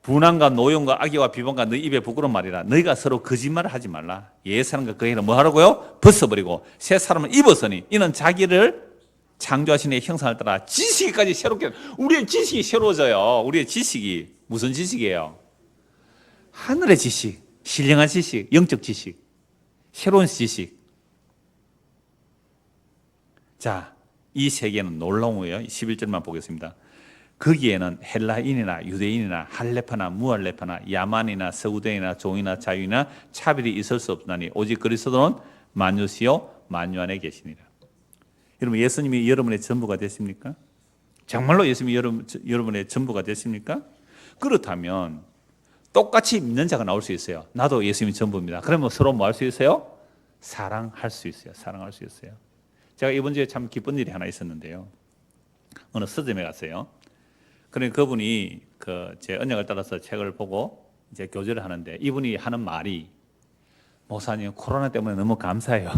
분한과 노용과 악의와 비방과 너희 입에 부끄러운 말이라. 너희가 서로 거짓말을 하지 말라. 옛 사람과 그 애는 뭐 하라고요? 벗어버리고 새 사람을 입었으니 이는 자기를 창조하신 이의 형상을 따라 지식까지 새롭게. 우리의 지식이 새로워져요. 우리의 지식이 무슨 지식이에요? 하늘의 지식, 신령한 지식, 영적 지식, 새로운 지식. 자, 이 세계는 놀라운 거예요. 11절만 보겠습니다. 거기에는 헬라인이나 유대인이나 할레파나 무할레파나 야만이나 서구대인이나 종이나 자유이나 차별이 있을 수 없나니 오직 그리스도는 만유시요 만유 안에 계시니라. 여러분, 예수님이 여러분의 전부가 되십니까? 정말로 예수님이 여러분의 전부가 됐습니까? 그렇다면 똑같이 믿는 자가 나올 수 있어요. 나도 예수님이 전부입니다. 그러면 서로 뭐 할 수 있어요? 사랑할 수 있어요. 사랑할 수 있어요. 제가 이번 주에 참 기쁜 일이 하나 있었는데요. 어느 서점에 갔어요. 그러니 그분이 제 언역을 따라서 책을 보고 이제 교제를 하는데 이분이 하는 말이 목사님 코로나 때문에 너무 감사해요.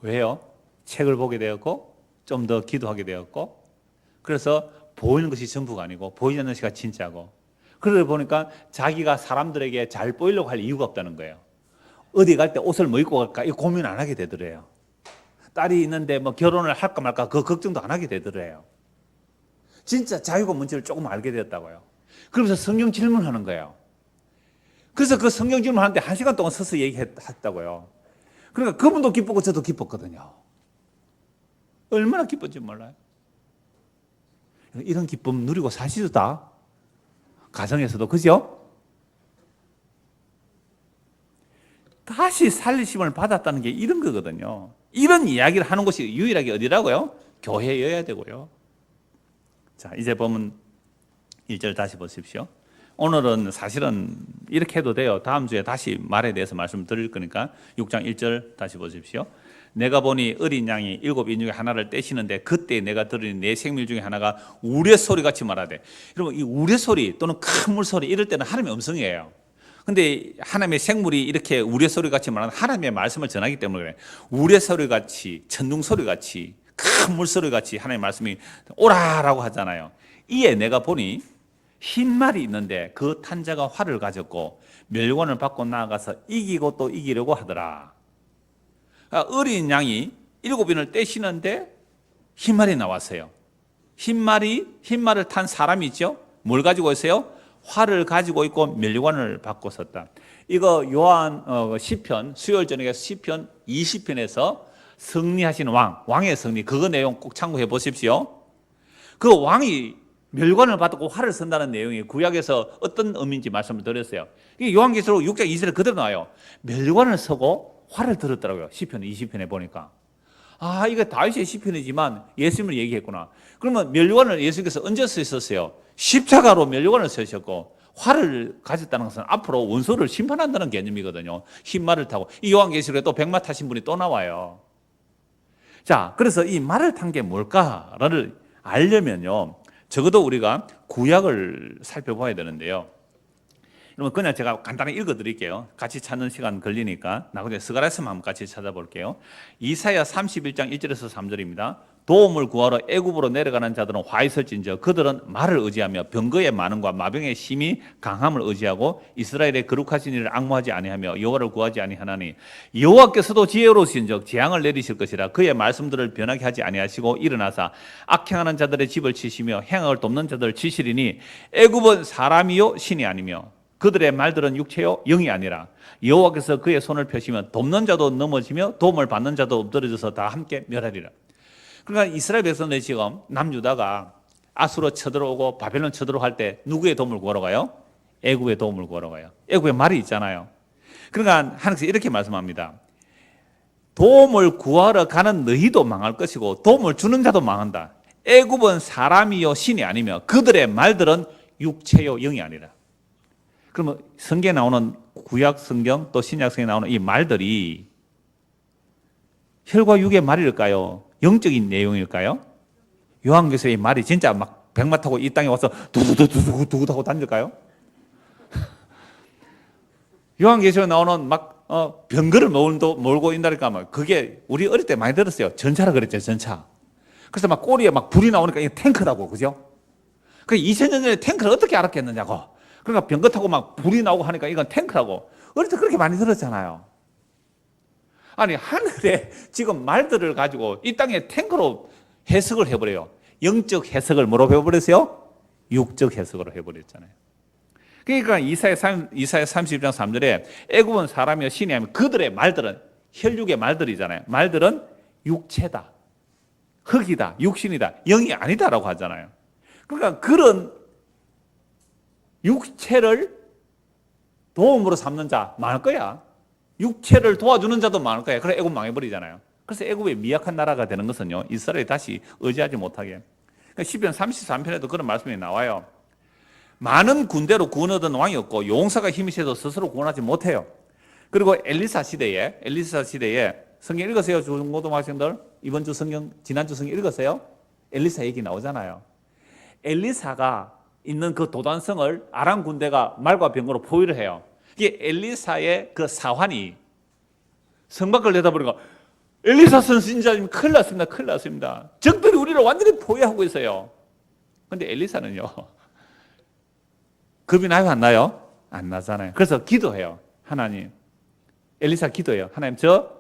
왜요? 책을 보게 되었고 좀 더 기도하게 되었고 그래서 보이는 것이 전부가 아니고 보이지 않는 것이 진짜고 그러다 보니까 자기가 사람들에게 잘 보이려고 할 이유가 없다는 거예요. 어디 갈 때 옷을 뭐 입고 갈까 이 고민 안 하게 되더래요. 딸이 있는데 뭐 결혼을 할까 말까 그 걱정도 안 하게 되더래요. 진짜 자유가 뭔지를 조금 알게 되었다고요. 그러면서 성경 질문하는 거예요. 그래서 그 성경 질문하는데 1시간 동안 서서 얘기했다고요. 그러니까 그분도 기쁘고 저도 기뻤거든요. 얼마나 기쁜지 몰라요. 이런 기쁨 누리고 사시죠 다? 가정에서도 그죠? 다시 살리심을 받았다는 게 이런 거거든요. 이런 이야기를 하는 곳이 유일하게 어디라고요? 교회여야 되고요. 자, 이제 보면 1절 다시 보십시오. 오늘은 사실은 이렇게 해도 돼요. 다음 주에 다시 말에 대해서 말씀드릴 거니까 6장 1절 다시 보십시오. 내가 보니 어린 양이 7인 중에 하나를 떼시는데 그때 내가 들으니 내 생밀 중에 하나가 우레소리같이 말하되. 여러분 이 우레소리 또는 큰 물소리 이럴 때는 하나님의 음성이에요. 근데 하나님의 생물이 이렇게 우레소리같이 말하는 하나님의 말씀을 전하기 때문에 그래. 우레소리같이 천둥소리같이 큰 물소리같이 하나님의 말씀이 오라라고 하잖아요. 이에 내가 보니 흰 말이 있는데 그 탄자가 활을 가졌고 멸관을 받고 나아가서 이기고 또 이기려고 하더라. 어린 양이 7인을 떼시는데 흰 말이 나왔어요. 흰 말을 탄 사람이 있죠. 뭘 가지고 있어요? 활을 가지고 있고 멸관을 받고 섰다. 이거 요한 시편 수요일 저녁에 시편 20편에서 승리하신 왕의 승리 그거 내용 꼭 참고해 보십시오. 그 왕이 멸관을 받고 활을 쓴다는 내용이 구약에서 어떤 의미인지 말씀을 드렸어요. 이게 요한계시록 6장 2절에 그대로 나와요. 멸관을 서고 활을 들었더라고요. 시편 20편에 보니까. 아, 이거 다윗의 시편이지만 예수님을 얘기했구나. 그러면 멸관을 예수께서 언제 쓰셨어요? 십자가로 멸관을 쓰셨고 활을 가졌다는 것은 앞으로 원수를 심판한다는 개념이거든요. 흰 말을 타고. 이 요한계시록에 또 백마 타신 분이 또 나와요. 자, 그래서 이 말을 탄 게 뭘까를 알려면요. 적어도 우리가 구약을 살펴봐야 되는데요. 여러분 그냥 제가 간단히 읽어드릴게요. 같이 찾는 시간 걸리니까 나중에 스가랴서만 한번 같이 찾아볼게요. 이사야 31장 1절에서 3절입니다. 도움을 구하러 애굽으로 내려가는 자들은 화 있을진저 그들은 말을 의지하며 병거의 많음과 마병의 심히 강함을 의지하고 이스라엘의 거룩하신 일을 앙모하지 아니하며 여호와를 구하지 아니하나니 여호와께서도 지혜로우신즉 재앙을 내리실 것이라 그의 말씀들을 변하게 하지 아니하시고 일어나사 악행하는 자들의 집을 치시며 행악을 돕는 자들을 치시리니 애굽은 사람이요 신이 아니며 그들의 말들은 육체요 영이 아니라 여호와께서 그의 손을 펴시면 돕는 자도 넘어지며 도움을 받는 자도 엎드러져서 다 함께 멸하리라. 그러니까 이스라엘 백성들이 지금 남유다가 아수로 쳐들어오고 바벨론 쳐들어갈 때 누구의 도움을 구하러 가요? 애굽의 도움을 구하러 가요. 애굽에 말이 있잖아요. 그러니까 하나님께서 이렇게 말씀합니다. 도움을 구하러 가는 너희도 망할 것이고 도움을 주는 자도 망한다. 애굽은 사람이요 신이 아니며 그들의 말들은 육체요 영이 아니라. 그러면 성경에 나오는 구약 성경 또 신약 성경에 나오는 이 말들이 혈과 육의 말일까요? 영적인 내용일까요? 요한계시록의 말이 진짜 막 백마 타고 이 땅에 와서 두두두두두두 하고 다닐까요? 요한계시록에 나오는 막 병거를 몰고 인다니까 막 그게 우리 어릴 때 많이 들었어요. 전차라 그랬죠, 전차. 그래서 막 꼬리에 막 불이 나오니까 이게 탱크라고, 그죠? 그 2000년 전에 탱크를 어떻게 알았겠느냐고. 그러니까 병거 타고 막 불이 나오고 하니까 이건 탱크라고. 어릴 때 그렇게 많이 들었잖아요. 아니, 하늘에 지금 말들을 가지고 이 땅에 탱크로 해석을 해버려요. 영적 해석을 뭐로 해버렸어요? 육적 해석으로 해버렸잖아요. 그러니까 이사야 30장 3절에 애굽은 사람이여 신이 아니면 그들의 말들은 혈육의 말들이잖아요. 말들은 육체다, 흙이다, 육신이다, 영이 아니다라고 하잖아요. 그러니까 그런 육체를 도움으로 삼는 자 많을 거야. 육체를 도와주는 자도 많을 거야. 그래 애굽 망해버리잖아요. 그래서 애굽의 미약한 나라가 되는 것은요, 이스라엘이 다시 의지하지 못하게. 그러니까 시편 33편에도 그런 말씀이 나와요. 많은 군대로 구원 얻은 왕이 없고 용사가 힘이 세도 스스로 구원하지 못해요. 그리고 엘리사 시대에 성경 읽으세요, 중고등학생들. 이번 주 성경, 지난주 성경 읽으세요. 엘리사 얘기 나오잖아요. 엘리사가 있는 그 도단성을 아람 군대가 말과 병거로 포위를 해요. 이게 엘리사의 그 사환이 성 밖을 내다보니까 엘리사 선지자님 큰일 났습니다. 큰일 났습니다. 적들이 우리를 완전히 포위하고 있어요. 그런데 엘리사는요, 겁이 나요, 안 나요? 안 나잖아요. 그래서 기도해요. 하나님, 엘리사 기도해요. 하나님,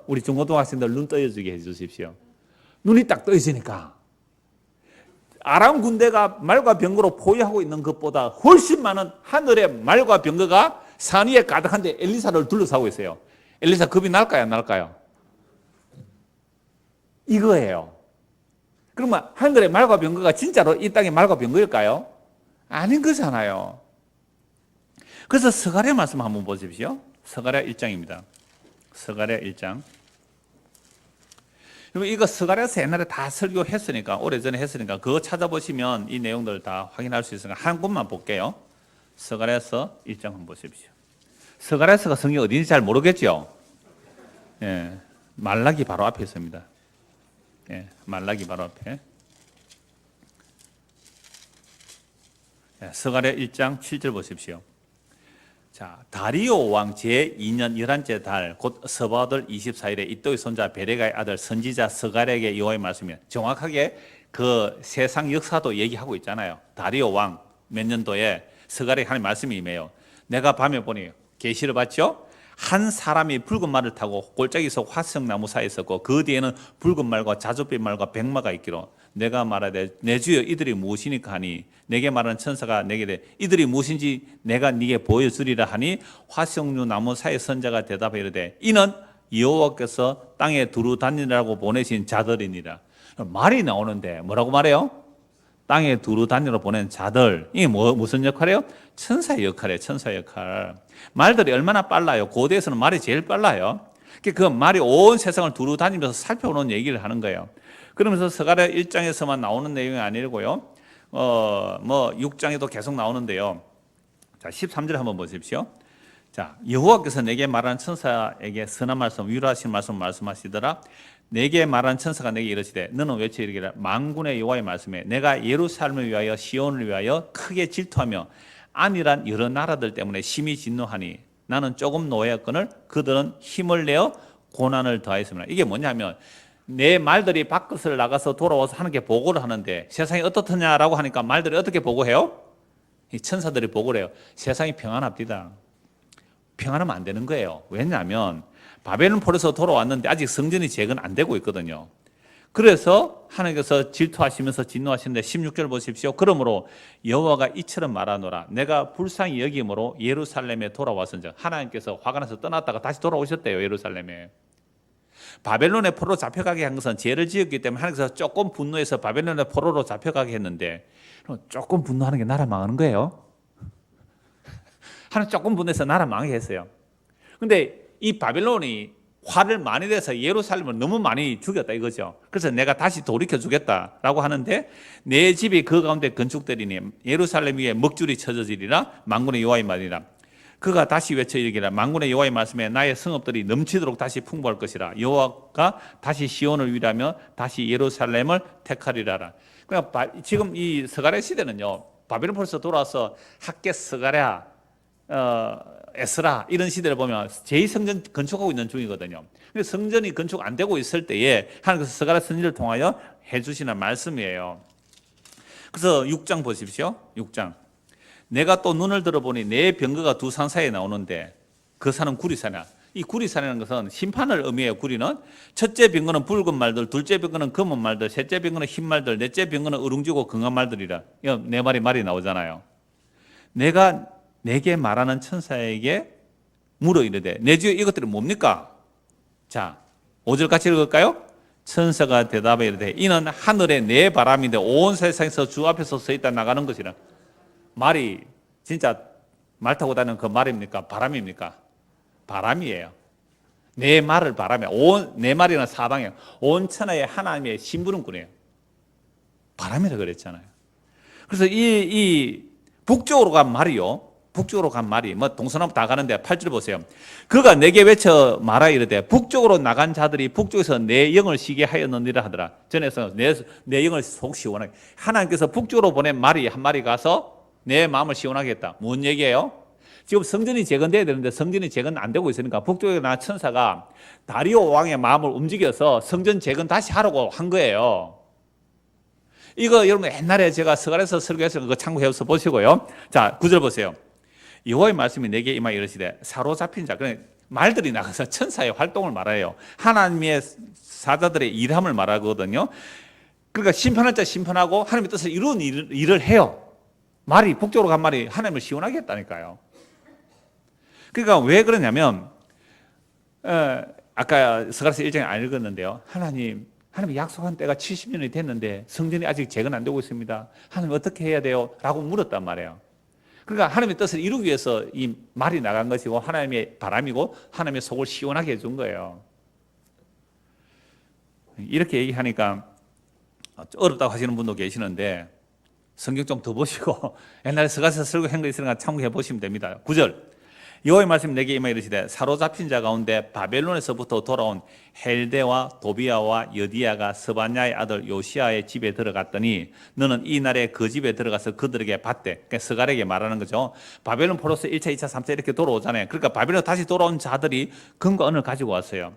우리 중고등학생들 눈 떠여주게 해주십시오. 눈이 딱 떠여지니까 아람 군대가 말과 병거로 포위하고 있는 것보다 훨씬 많은 하늘의 말과 병거가 산 위에 가득한데 엘리사를 둘러싸고 있어요. 엘리사 겁이 날까요, 안 날까요? 이거예요. 그러면 하늘의 말과 병거가 진짜로 이 땅의 말과 병거일까요? 아닌 거잖아요. 그래서 스가랴 말씀 한번 보십시오. 스가랴 1장입니다. 스가랴 1장. 그리고 이거 스가랴서 옛날에 다 설교했으니까, 오래전에 했으니까 그거 찾아보시면 이 내용들 다 확인할 수 있으니까 한 곳만 볼게요. 스가랴서 1장 한번 보십시오. 스가랴서가 성경 어딘지 잘 모르겠죠? 예, 말라기 바로 앞에 있습니다. 예, 말라기 바로 앞에. 예, 스가랴 1장 7절 보십시오. 자, 다리오 왕 제2년 11째 달 곧 서바들 24일에 이또의 손자 베레가의 아들 선지자 스가랴에게 여호와의 말씀이 정확하게 그 세상 역사도 얘기하고 있잖아요. 다리오 왕 몇 년도에 스가랴에게 하나님 말씀이 임해요. 내가 밤에 보니 계시를 봤죠? 한 사람이 붉은 말을 타고 골짜기 속 화석나무 사이에 있었고 그 뒤에는 붉은 말과 자줏빛 말과 백마가 있기로 내가 말하되 내 주여 이들이 무엇이니까 하니 내게 말하는 천사가 내게 이르되 이들이 무엇인지 내가 네게 보여주리라 하니 화석류 나무 사이 선자가 대답하여 이르되 이는 여호와께서 땅에 두루 다니라고 보내신 자들이니라. 말이 나오는데 뭐라고 말해요? 땅에 두루 다니러 보낸 자들. 이게 무슨 역할이에요? 천사의 역할이에요. 천사의 역할. 말들이 얼마나 빨라요. 고대에서는 말이 제일 빨라요. 그 말이 온 세상을 두루 다니면서 살펴보는 얘기를 하는 거예요. 그러면서 스가랴 1장에서만 나오는 내용이 아니고요. 6장에도 계속 나오는데요. 자, 13절 한번 보십시오. 자, 여호와께서 내게 말한 천사에게 선한 말씀, 위로하신 말씀 말씀하시더라. 내게 말한 천사가 내게 이르시되 너는 외쳐 이르기를 만군의 여호와의 말씀에 내가 예루살렘을 위하여 시온을 위하여 크게 질투하며 안이란 여러 나라들 때문에 심히 진노하니 나는 조금 노예였거늘 그들은 힘을 내어 고난을 더하였습니다. 이게 뭐냐면 내 말들이 밖을 나가서 돌아와서 하나님께 보고를 하는데 세상이 어떻느냐라고 하니까 말들이 어떻게 보고해요? 이 천사들이 보고를 해요. 세상이 평안합니다. 평안하면 안 되는 거예요. 왜냐하면 바벨론 포로에서 돌아왔는데 아직 성전이 재건 안 되고 있거든요. 그래서 하나님께서 질투하시면서 진노하시는데 16절 보십시오. 그러므로 여호와가 이처럼 말하노라. 내가 불쌍히 여김으로 예루살렘에 돌아왔은즉 하나님께서 화가 나서 떠났다가 다시 돌아오셨대요. 예루살렘에. 바벨론의 포로로 잡혀가게 한 것은 죄를 지었기 때문에 하나님께서 조금 분노해서 바벨론의 포로로 잡혀가게 했는데 조금 분노하는 게 나라 망하는 거예요. 하나님 조금 분노해서 나라 망하게 했어요. 근데 이 바벨론이 화를 많이 내서 예루살렘을 너무 많이 죽였다 이거죠. 그래서 내가 다시 돌이켜 주겠다라고 하는데 내 집이 그 가운데 건축되리니 예루살렘 위에 먹줄이 쳐져지리라 만군의 여호와의 말이라. 그가 다시 외쳐 이르기를 만군의 여호와의 말씀에 나의 성읍들이 넘치도록 다시 풍부할 것이라. 여호와가 다시 시온을 위하며 다시 예루살렘을 택하리라. 그러니까 지금 이 스가랴 시대는요. 바벨론 포로에서 돌아와서 학개 스가랴 에스라 이런 시대를 보면 제2성전 건축하고 있는 중이거든요. 근데 성전이 건축 안 되고 있을 때에 하나님께서 스가랴 선지를 통하여 해주시는 말씀이에요. 그래서 6장 보십시오. 6장. 내가 또 눈을 들어보니 내 병거가 두 산 사이에 나오는데 그 산은 구리산이야. 이 구리산이라는 것은 심판을 의미해요. 구리는 첫째 병거는 붉은 말들, 둘째 병거는 검은 말들, 셋째 병거는 흰 말들, 넷째 병거는 우릉지고 긍한 말들이라. 네 말이 나오잖아요. 내가 내게 말하는 천사에게 물어 이르되 내 주여 이것들은 뭡니까? 자, 5절 같이 읽을까요? 천사가 대답해 이르되 이는 하늘의 내 바람인데 온 세상에서 주 앞에서 서 있다 나가는 것이라. 말이 진짜 말 타고 다니는 그 말입니까? 바람입니까? 바람이에요. 내 말을 바람에 내 말이는 사방에 온 천하의 하나님의 심부름꾼이에요. 바람이라 그랬잖아요. 그래서 이 북쪽으로 간 말이요. 북쪽으로 간 말이 뭐 동서남북 다 가는데 8절 보세요. 그가 내게 외쳐 말하 이르되 북쪽으로 나간 자들이 북쪽에서 내 영을 쉬게 하였느니라 하더라. 전에서 내 영을 속 시원하게. 하나님께서 북쪽으로 보낸 말이 한 마리 가서 내 마음을 시원하게 했다. 뭔 얘기예요? 지금 성전이 재건돼야 되는데 성전이 재건 안 되고 있으니까 북쪽에 나간 천사가 다리오 왕의 마음을 움직여서 성전 재건 다시 하라고 한 거예요. 이거 여러분 옛날에 제가 서갈에서 설교해서 그거 참고해서 보시고요. 자, 9절 보세요. 여호와의 말씀이 내게 임하여 이르시되 사로잡힌 자, 그러니까 말들이 나가서 천사의 활동을 말해요. 하나님의 사자들의 일함을 말하거든요. 그러니까 심판할 자 심판하고 하나님의 뜻을 이루는 일을 해요. 말이 북쪽으로 간 말이 하나님을 시원하게 했다니까요. 그러니까 왜 그러냐면 아까 서갈에서 1장에 안 읽었는데요. 하나님이 약속한 때가 70년이 됐는데 성전이 아직 재건 안 되고 있습니다. 하나님 어떻게 해야 돼요? 라고 물었단 말이에요. 그러니까 하나님의 뜻을 이루기 위해서 이 말이 나간 것이고 하나님의 바람이고 하나님의 속을 시원하게 해준 거예요. 이렇게 얘기하니까 어렵다고 하시는 분도 계시는데 성경 좀 더 보시고 옛날에 서가서 설교한 거 있으니까 참고해 보시면 됩니다. 9절 여호와의 말씀 내게 임하여 이르시되 사로잡힌 자 가운데 바벨론에서부터 돌아온 헬데와 도비아와 여디야가 스바냐의 아들 요시아의 집에 들어갔더니 너는 이 날에 그 집에 들어가서 그들에게 받되, 그러니까 스갈에게 말하는 거죠. 바벨론 포로서 1차, 2차, 3차 이렇게 돌아오잖아요. 그러니까 바벨론 다시 돌아온 자들이 금과 은을 가지고 왔어요.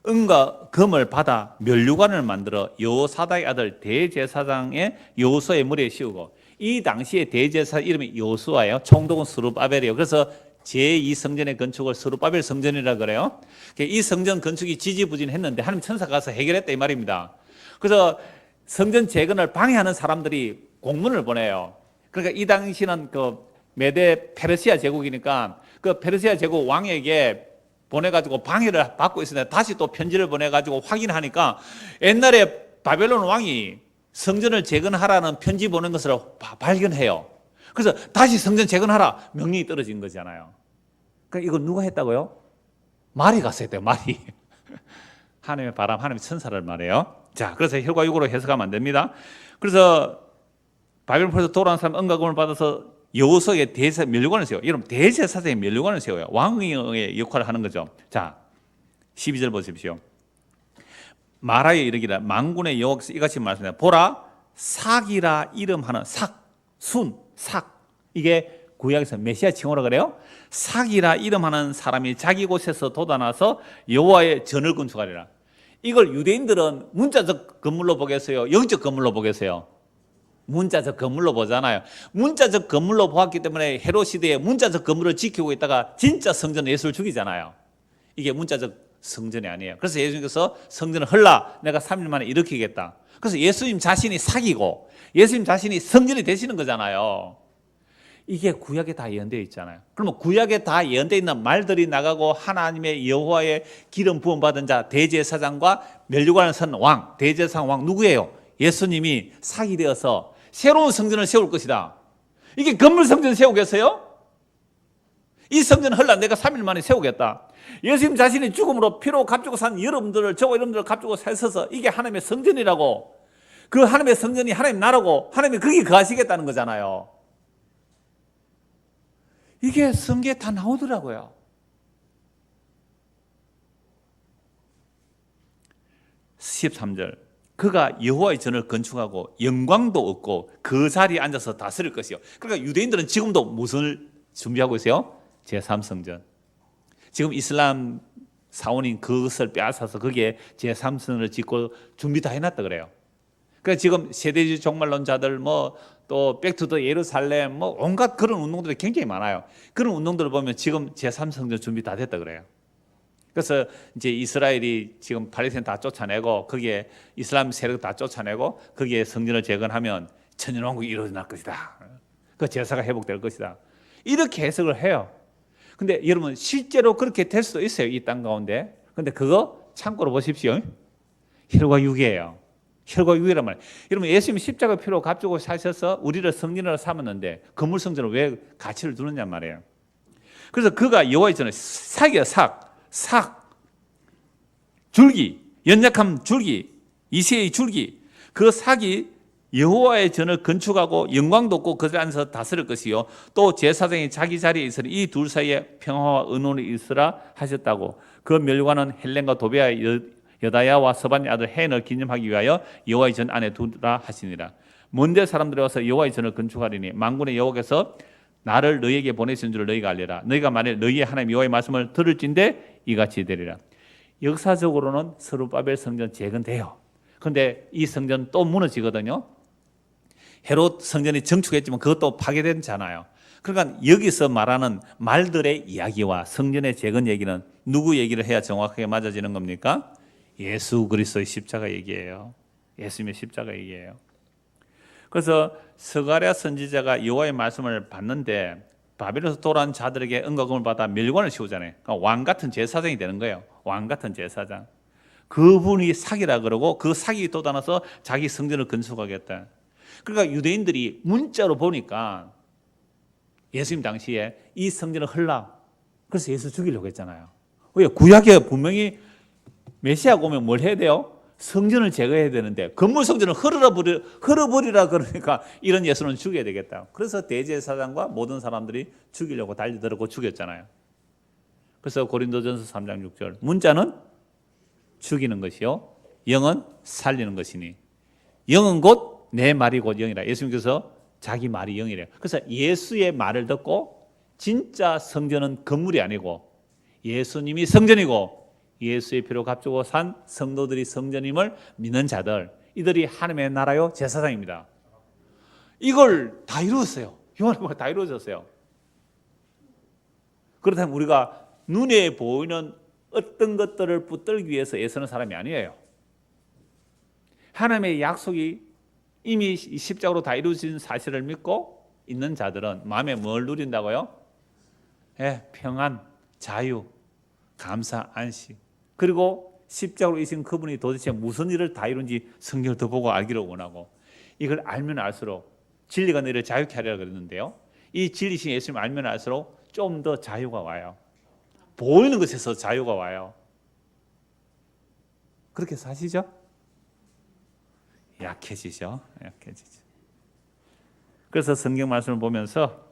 은과 금을 받아 면류관을 만들어 여호사다의 아들 대제사장의 여호수아의 머리에 씌우고, 이 당시에 대제사장 이름이 여호수아예요. 총독은 스룹바벨이에요. 그래서 제2성전의 건축을 스룹바벨 성전이라 그래요. 이 성전 건축이 지지부진했는데 하나님 천사가 가서 해결했다 이 말입니다. 그래서 성전 재건을 방해하는 사람들이 공문을 보내요. 그러니까 이 당시는 그 메데 페르시아 제국이니까 그 페르시아 제국 왕에게 보내가지고 방해를 받고 있었는데 다시 또 편지를 보내가지고 확인하니까 옛날에 바벨론 왕이 성전을 재건하라는 편지 보낸 것을 발견해요. 그래서 다시 성전 재건하라 명령이 떨어진 거잖아요. 그러니까 이거 누가 했다고요? 말이 갔어야 돼요. 말이. 하나님의 바람, 하나님의 천사를 말해요. 자, 그래서 혈과 육으로 해석하면 안 됩니다. 그래서 바벨론 포로에서 돌아온 사람 은과 금을 받아서 여호수아의 대제 면류관을 세워요. 여러분 대제사장의 면류관을 세워요. 왕의 역할을 하는 거죠. 자, 12절 보십시오. 말하여 이르기를 만군의 여호와께서 이같이 말씀합니다. 보라, 삭이라 이름하는 삭. 이게 구약에서 메시아 칭호라 그래요. 삭이라 이름하는 사람이 자기 곳에서 돋아나서 여호와의 전을 건축하리라. 이걸 유대인들은 문자적 건물로 보겠어요? 영적 건물로 보겠어요? 문자적 건물로 보잖아요. 문자적 건물로 보았기 때문에 헤롯 시대에 문자적 건물을 지키고 있다가 진짜 성전 예수를 죽이잖아요. 이게 문자적 성전이 아니에요. 그래서 예수님께서 성전을 헐라 내가 3일 만에 일으키겠다. 그래서 예수님 자신이 삭이고 예수님 자신이 성전이 되시는 거잖아요. 이게 구약에 다 예언되어 있잖아요. 그러면 구약에 다 예언되어 있는 말들이 나가고 하나님의 여호와의 기름 부음 받은 자 대제사장과 면류관을 선 왕, 대제사장 왕 누구예요? 예수님이 삭이 되어서 새로운 성전을 세울 것이다. 이게 건물 성전 세우겠어요? 이 성전 헐라 내가 3일 만에 세우겠다. 예수님 자신이 죽음으로 피로 값주고 산 여러분들을 저와 여러분들을 값주고 살서서 이게 하나님의 성전이라고, 그 하나님의 성전이 하나님 나라고 하나님이 거기 거하시겠다는 거잖아요. 이게 성경에 다 나오더라고요. (13절) 그가 여호와의 전을 건축하고 영광도 얻고 그 자리에 앉아서 다스릴 것이요. 그러니까 유대인들은 지금도 무엇을 준비하고 있어요? 제3성전. 지금 이슬람 사원인 그것을 빼앗아서 거기에 제3성전을 짓고 준비 다 해놨다 그래요. 그러니까 지금 세대주의 종말론자들 또 백투더 예루살렘 온갖 그런 운동들이 굉장히 많아요. 그런 운동들을 보면 지금 제3성전 준비 다 됐다 그래요. 그래서 이제 이스라엘이 지금 팔레스타인 다 쫓아내고 거기에 이슬람 세력 다 쫓아내고 거기에 성전을 재건하면 천년왕국이 이루어질 것이다. 그 제사가 회복될 것이다. 이렇게 해석을 해요. 근데 여러분 실제로 그렇게 될 수도 있어요. 이 땅 가운데. 근데 그거 참고로 보십시오. 혈과 육이에요. 혈과 육이란 말이에요. 여러분 예수님이 십자가 피로 값주고 사셔서 우리를 성전으로 삼았는데 건물 성전을 왜 가치를 두느냐 말이에요. 그래서 그가 여호와의 전을 삭이야 삭 줄기, 연약한 줄기, 이새의 줄기, 그 삭이 여호와의 전을 건축하고 영광도 없고 그 안에서 다스릴 것이요 또 제사장이 자기 자리에 있으니 이 둘 사이에 평화와 의논이 있으라 하셨다고. 그 멸관은 헬렌과 도베아의 여다야와 서반의 아들 헨을 기념하기 위하여 여호와의 전 안에 두라 하시니라. 먼데 사람들이 와서 여호와의 전을 건축하리니 만군의 여호와께서 나를 너희에게 보내신 줄 너희가 알리라. 너희가 만일 너희의 하나님 여호와의 말씀을 들을진대 이같이 되리라. 역사적으로는 스룹바벨 성전 재건돼요. 그런데 이 성전 또 무너지거든요. 헤롯 성전이 정축했지만 그것도 파괴되잖아요. 그러니까 여기서 말하는 말들의 이야기와 성전의 재건 얘기는 누구 얘기를 해야 정확하게 맞아지는 겁니까? 예수 그리스도의 십자가 얘기예요. 예수님의 십자가 얘기예요. 그래서 스가랴 선지자가 여호와의 말씀을 받는데 바벨에서 돌아온 자들에게 은과금을 받아 멸관을 씌우잖아요. 그러니까 왕 같은 제사장이 되는 거예요. 왕 같은 제사장. 그분이 사기라 그러고 그 사기 돋아나서 자기 성전을 건축하겠다. 그러니까 유대인들이 문자로 보니까 예수님 당시에 이 성전을 헐라. 그래서 예수 죽이려고 했잖아요. 왜? 구약에 분명히 메시아가 오면 뭘 해야 돼요? 성전을 제거해야 되는데 건물 성전을 헐어버리라 그러니까 이런 예수는 죽여야 되겠다. 그래서 대제사장과 모든 사람들이 죽이려고 달려들었고 죽였잖아요. 그래서 고린도전서 3장 6절 문자는 죽이는 것이요 영은 살리는 것이니 영은 곧 내 말이 곧 영이라. 예수님께서 자기 말이 영이래요. 그래서 예수의 말을 듣고 진짜 성전은 건물이 아니고 예수님이 성전이고 예수의 피로 값주고 산 성도들이 성전임을 믿는 자들, 이들이 하나님의 나라요 제사장입니다. 이걸 다 이루었어요. 요한복음에 다 이루어졌어요. 그렇다면 우리가 눈에 보이는 어떤 것들을 붙들기 위해서 애쓰는 사람이 아니에요. 하나님의 약속이 이미 십자가로 다 이루어진 사실을 믿고 있는 자들은 마음에 뭘 누린다고요? 평안, 자유, 감사, 안식. 그리고 십자가로 이신 그분이 도대체 무슨 일을 다 이룬지 성경을 더 보고 알기를 원하고, 이걸 알면 알수록 진리가 너희를 자유케 하리라 그랬는데요, 이 진리신 예수님 알면 알수록 좀 더 자유가 와요. 보이는 것에서 자유가 와요. 그렇게 사시죠? 약해지죠. 그래서 성경 말씀을 보면서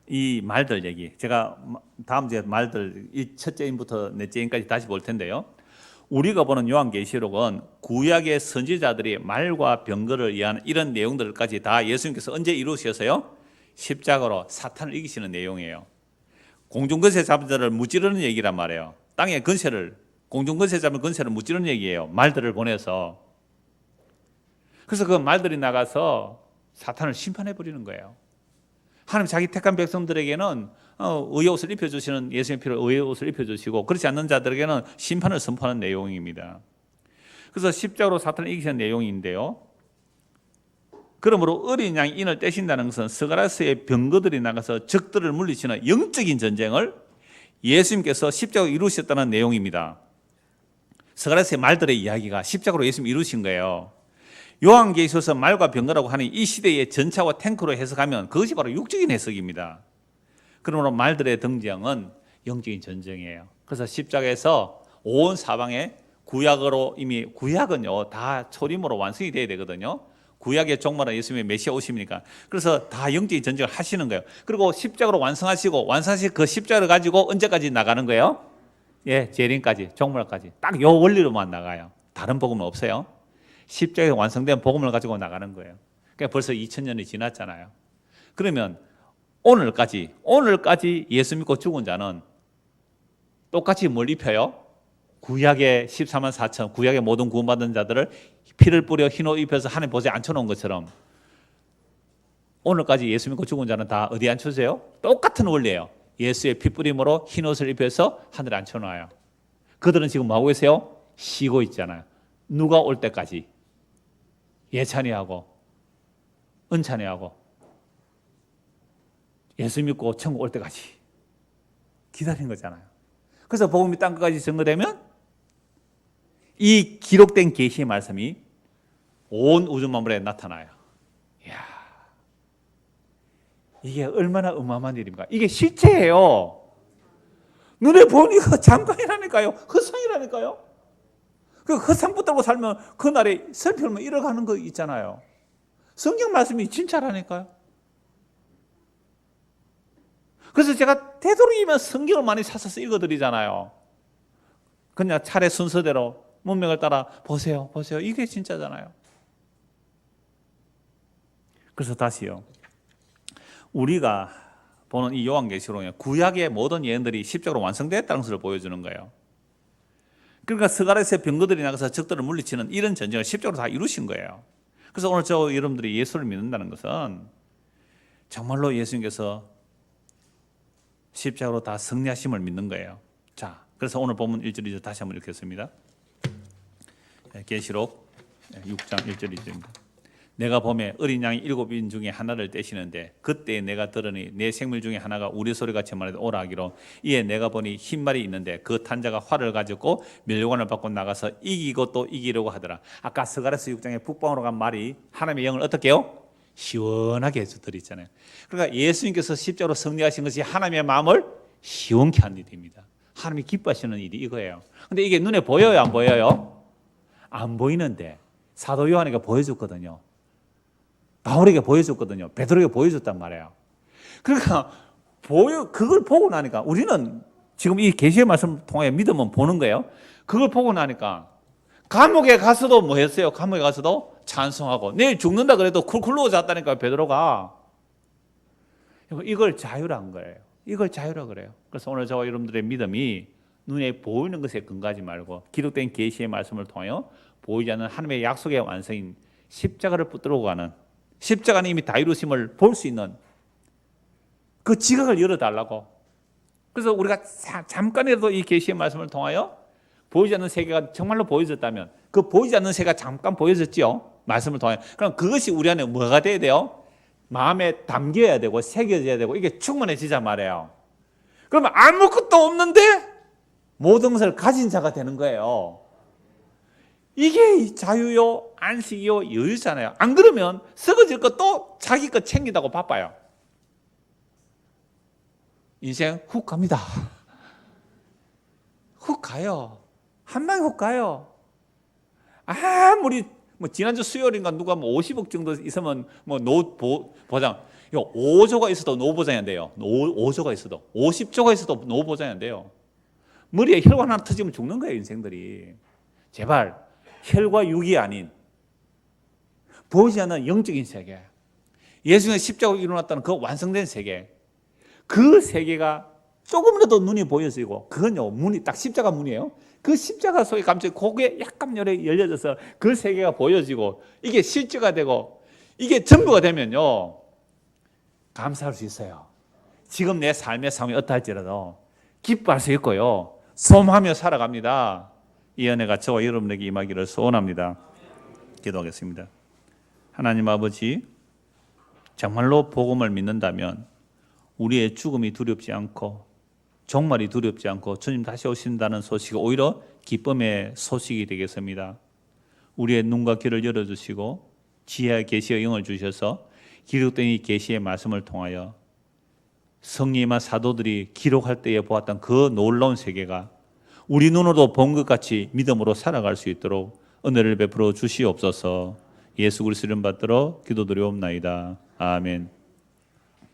이 말들 얘기, 제가 다음 주에 말들 이 첫째 인부터 넷째 인까지 다시 볼 텐데요, 우리가 보는 요한계시록은 구약의 선지자들이 말과 병거를 위한 이런 내용들까지 다 예수님께서 언제 이루셨어요? 십자가로 사탄을 이기시는 내용이에요. 공중권세 잡은 자를 무찌르는 얘기란 말이에요. 땅의 권세를, 공중권세 잡은 권세를 무찌르는 얘기예요. 말들을 보내서. 그래서 그 말들이 나가서 사탄을 심판해 버리는 거예요. 하나님 자기 택한 백성들에게는 의의 옷을 입혀주시는, 예수님의 피로 의의 옷을 입혀주시고, 그렇지 않는 자들에게는 심판을 선포하는 내용입니다. 그래서 십자가로 사탄을 이기시는 내용인데요, 그러므로 어린 양이 인을 떼신다는 것은 스가랴서의 병거들이 나가서 적들을 물리치는 영적인 전쟁을 예수님께서 십자가로 이루셨다는 내용입니다. 스가랴서의 말들의 이야기가 십자가로 예수님이 이루신 거예요. 요한계시록에서 말과 병거라고 하는 이 시대의 전차와 탱크로 해석하면 그것이 바로 육적인 해석입니다. 그러므로 말들의 등장은 영적인 전쟁이에요. 그래서 십자가에서 온 사방에 구약으로, 이미 구약은요 다 초림으로 완성이 돼야 되거든요. 구약의 종말은 예수님의 메시아 오심이니까. 그래서 다 영적인 전쟁을 하시는 거예요. 그리고 십자가로 완성하시고, 완성하신 그 십자가를 가지고 언제까지 나가는 거예요? 재림까지, 종말까지. 딱 요 원리로만 나가요. 다른 복음은 없어요. 십자가에 완성된 복음을 가지고 나가는 거예요. 그러니까 벌써 2000년이 지났잖아요. 그러면 오늘까지 예수 믿고 죽은 자는 똑같이 뭘 입혀요? 구약의 14만 4천, 구약의 모든 구원받은 자들을 피를 뿌려 흰 옷 입혀서 하나님 보좌에 앉혀놓은 것처럼, 오늘까지 예수 믿고 죽은 자는 다 어디에 앉혀져요? 똑같은 원리예요. 예수의 피 뿌림으로 흰 옷을 입혀서 하늘에 앉혀놔요. 그들은 지금 뭐 하고 계세요? 쉬고 있잖아요. 누가 올 때까지 예찬이하고 은찬이하고 예수 믿고 천국 올 때까지 기다린 거잖아요. 그래서 복음이 땅 끝까지 증거되면 이 기록된 계시의 말씀이 온 우주 만물에 나타나요. 이야, 이게 얼마나 어마어마한 일입니까? 이게 실체예요. 눈에 보니까 잠깐이라니까요. 헛성이라니까요. 그 헛상 붙들고 살면 그날에 슬픔을 잃어가는 거 있잖아요. 성경 말씀이 진짜라니까요. 그래서 제가 되도록이면 성경을 많이 찾아서 읽어드리잖아요. 그냥 차례 순서대로 문맥을 따라 보세요. 이게 진짜잖아요. 그래서 다시요. 우리가 보는 이 요한계시록에 구약의 모든 예언들이 십자가로 완성됐다는 것을 보여주는 거예요. 그러니까 스가랴서의 병거들이 나가서 적들을 물리치는 이런 전쟁을 십자가로 다 이루신 거예요. 그래서 오늘 여러분들이 예수를 믿는다는 것은 정말로 예수님께서 십자가로 다 승리하심을 믿는 거예요. 자, 그래서 오늘 본문 1절이죠. 다시 한번 읽겠습니다. 계시록 6장 1절 2절입니다. 내가 보매 어린 양이 7인 중에 하나를 떼시는데 그때 내가 들으니 내 생물 중에 하나가 우리 소리같이 말하되 오라 하기로 이에 내가 보니 흰 말이 있는데 그 탄자가 활을 가졌고 멸류관을 받고 나가서 이기고 또 이기려고 하더라. 아까 스가랴서 6장에 북방으로 간 말이 하나님의 영을 어떻게 해요? 시원하게 해서 드리잖아요. 그러니까 예수님께서 십자가로 승리하신 것이 하나님의 마음을 시원케 하는 일입니다. 하나님이 기뻐하시는 일이 이거예요. 근데 이게 눈에 보여요, 안 보여요? 안 보이는데 사도 요한에게 보여줬거든요. 바울에게 보여줬거든요. 베드로에게 보여줬단 말이에요. 그러니까 그걸 보고 나니까 우리는 지금 이 계시의 말씀을 통해 믿으면 보는 거예요. 그걸 보고 나니까 감옥에 가서도 뭐 했어요? 감옥에 가서도 찬송하고 내일 죽는다 그래도 쿨쿨 누워잤다니까요. 베드로가. 이걸 자유란 거예요. 이걸 자유라 그래요. 그래서 오늘 저와 여러분들의 믿음이 눈에 보이는 것에 근거하지 말고 기록된 계시의 말씀을 통해 보이지 않는 하나님의 약속의 완성인 십자가를 붙들고 가는, 십자가는 이미 다 이루심을 볼 수 있는 그 지각을 열어달라고. 그래서 우리가 잠깐이라도 이 계시의 말씀을 통하여 보이지 않는 세계가 정말로 보여졌다면 그 보이지 않는 세계가 잠깐 보여졌지요. 말씀을 통하여. 그럼 그것이 우리 안에 뭐가 돼야 돼요? 마음에 담겨야 되고 새겨져야 되고 이게 충만해지자 말이에요. 그러면 아무것도 없는데 모든 것을 가진 자가 되는 거예요. 이게 자유요, 안식이요, 여유잖아요. 안 그러면 썩어질 것 또 자기 것 챙긴다고 바빠요. 인생 훅 갑니다. 훅 가요. 한 방에 훅 가요. 아무리 지난주 수요일인가 누가 50억 정도 있으면 보장, 5조가 있어도 노후 보장이 안 돼요. 5조가 있어도 50조가 있어도 노후 보장이 안 돼요. 머리에 혈관 하나 터지면 죽는 거예요, 인생들이. 제발 혈과 육이 아닌 보이지 않는 영적인 세계, 예수님의 십자가로 일어났다는 그 완성된 세계, 그 세계가 조금이라도 눈이 보여지고, 그건요, 문이 딱 십자가 문이에요. 그 십자가 속에 갑자기 고개 약간 열려져서 그 세계가 보여지고 이게 실제가 되고 이게 전부가 되면요, 감사할 수 있어요. 지금 내 삶의 상황이 어떠할지라도 기뻐할 수 있고요, 소망하며 살아갑니다. 이 은혜가 저와 여러분에게 임하기를 소원합니다. 기도하겠습니다. 하나님 아버지, 정말로 복음을 믿는다면 우리의 죽음이 두렵지 않고 종말이 두렵지 않고 주님 다시 오신다는 소식이 오히려 기쁨의 소식이 되겠습니다. 우리의 눈과 귀를 열어주시고 지혜와 계시의 영을 주셔서 기록된 이 계시의 말씀을 통하여 성령과 사도들이 기록할 때에 보았던 그 놀라운 세계가 우리 눈으로 본 것 같이 믿음으로 살아갈 수 있도록 은혜를 베풀어 주시옵소서. 예수 그리스도 이름 받들어 기도드리옵나이다. 아멘.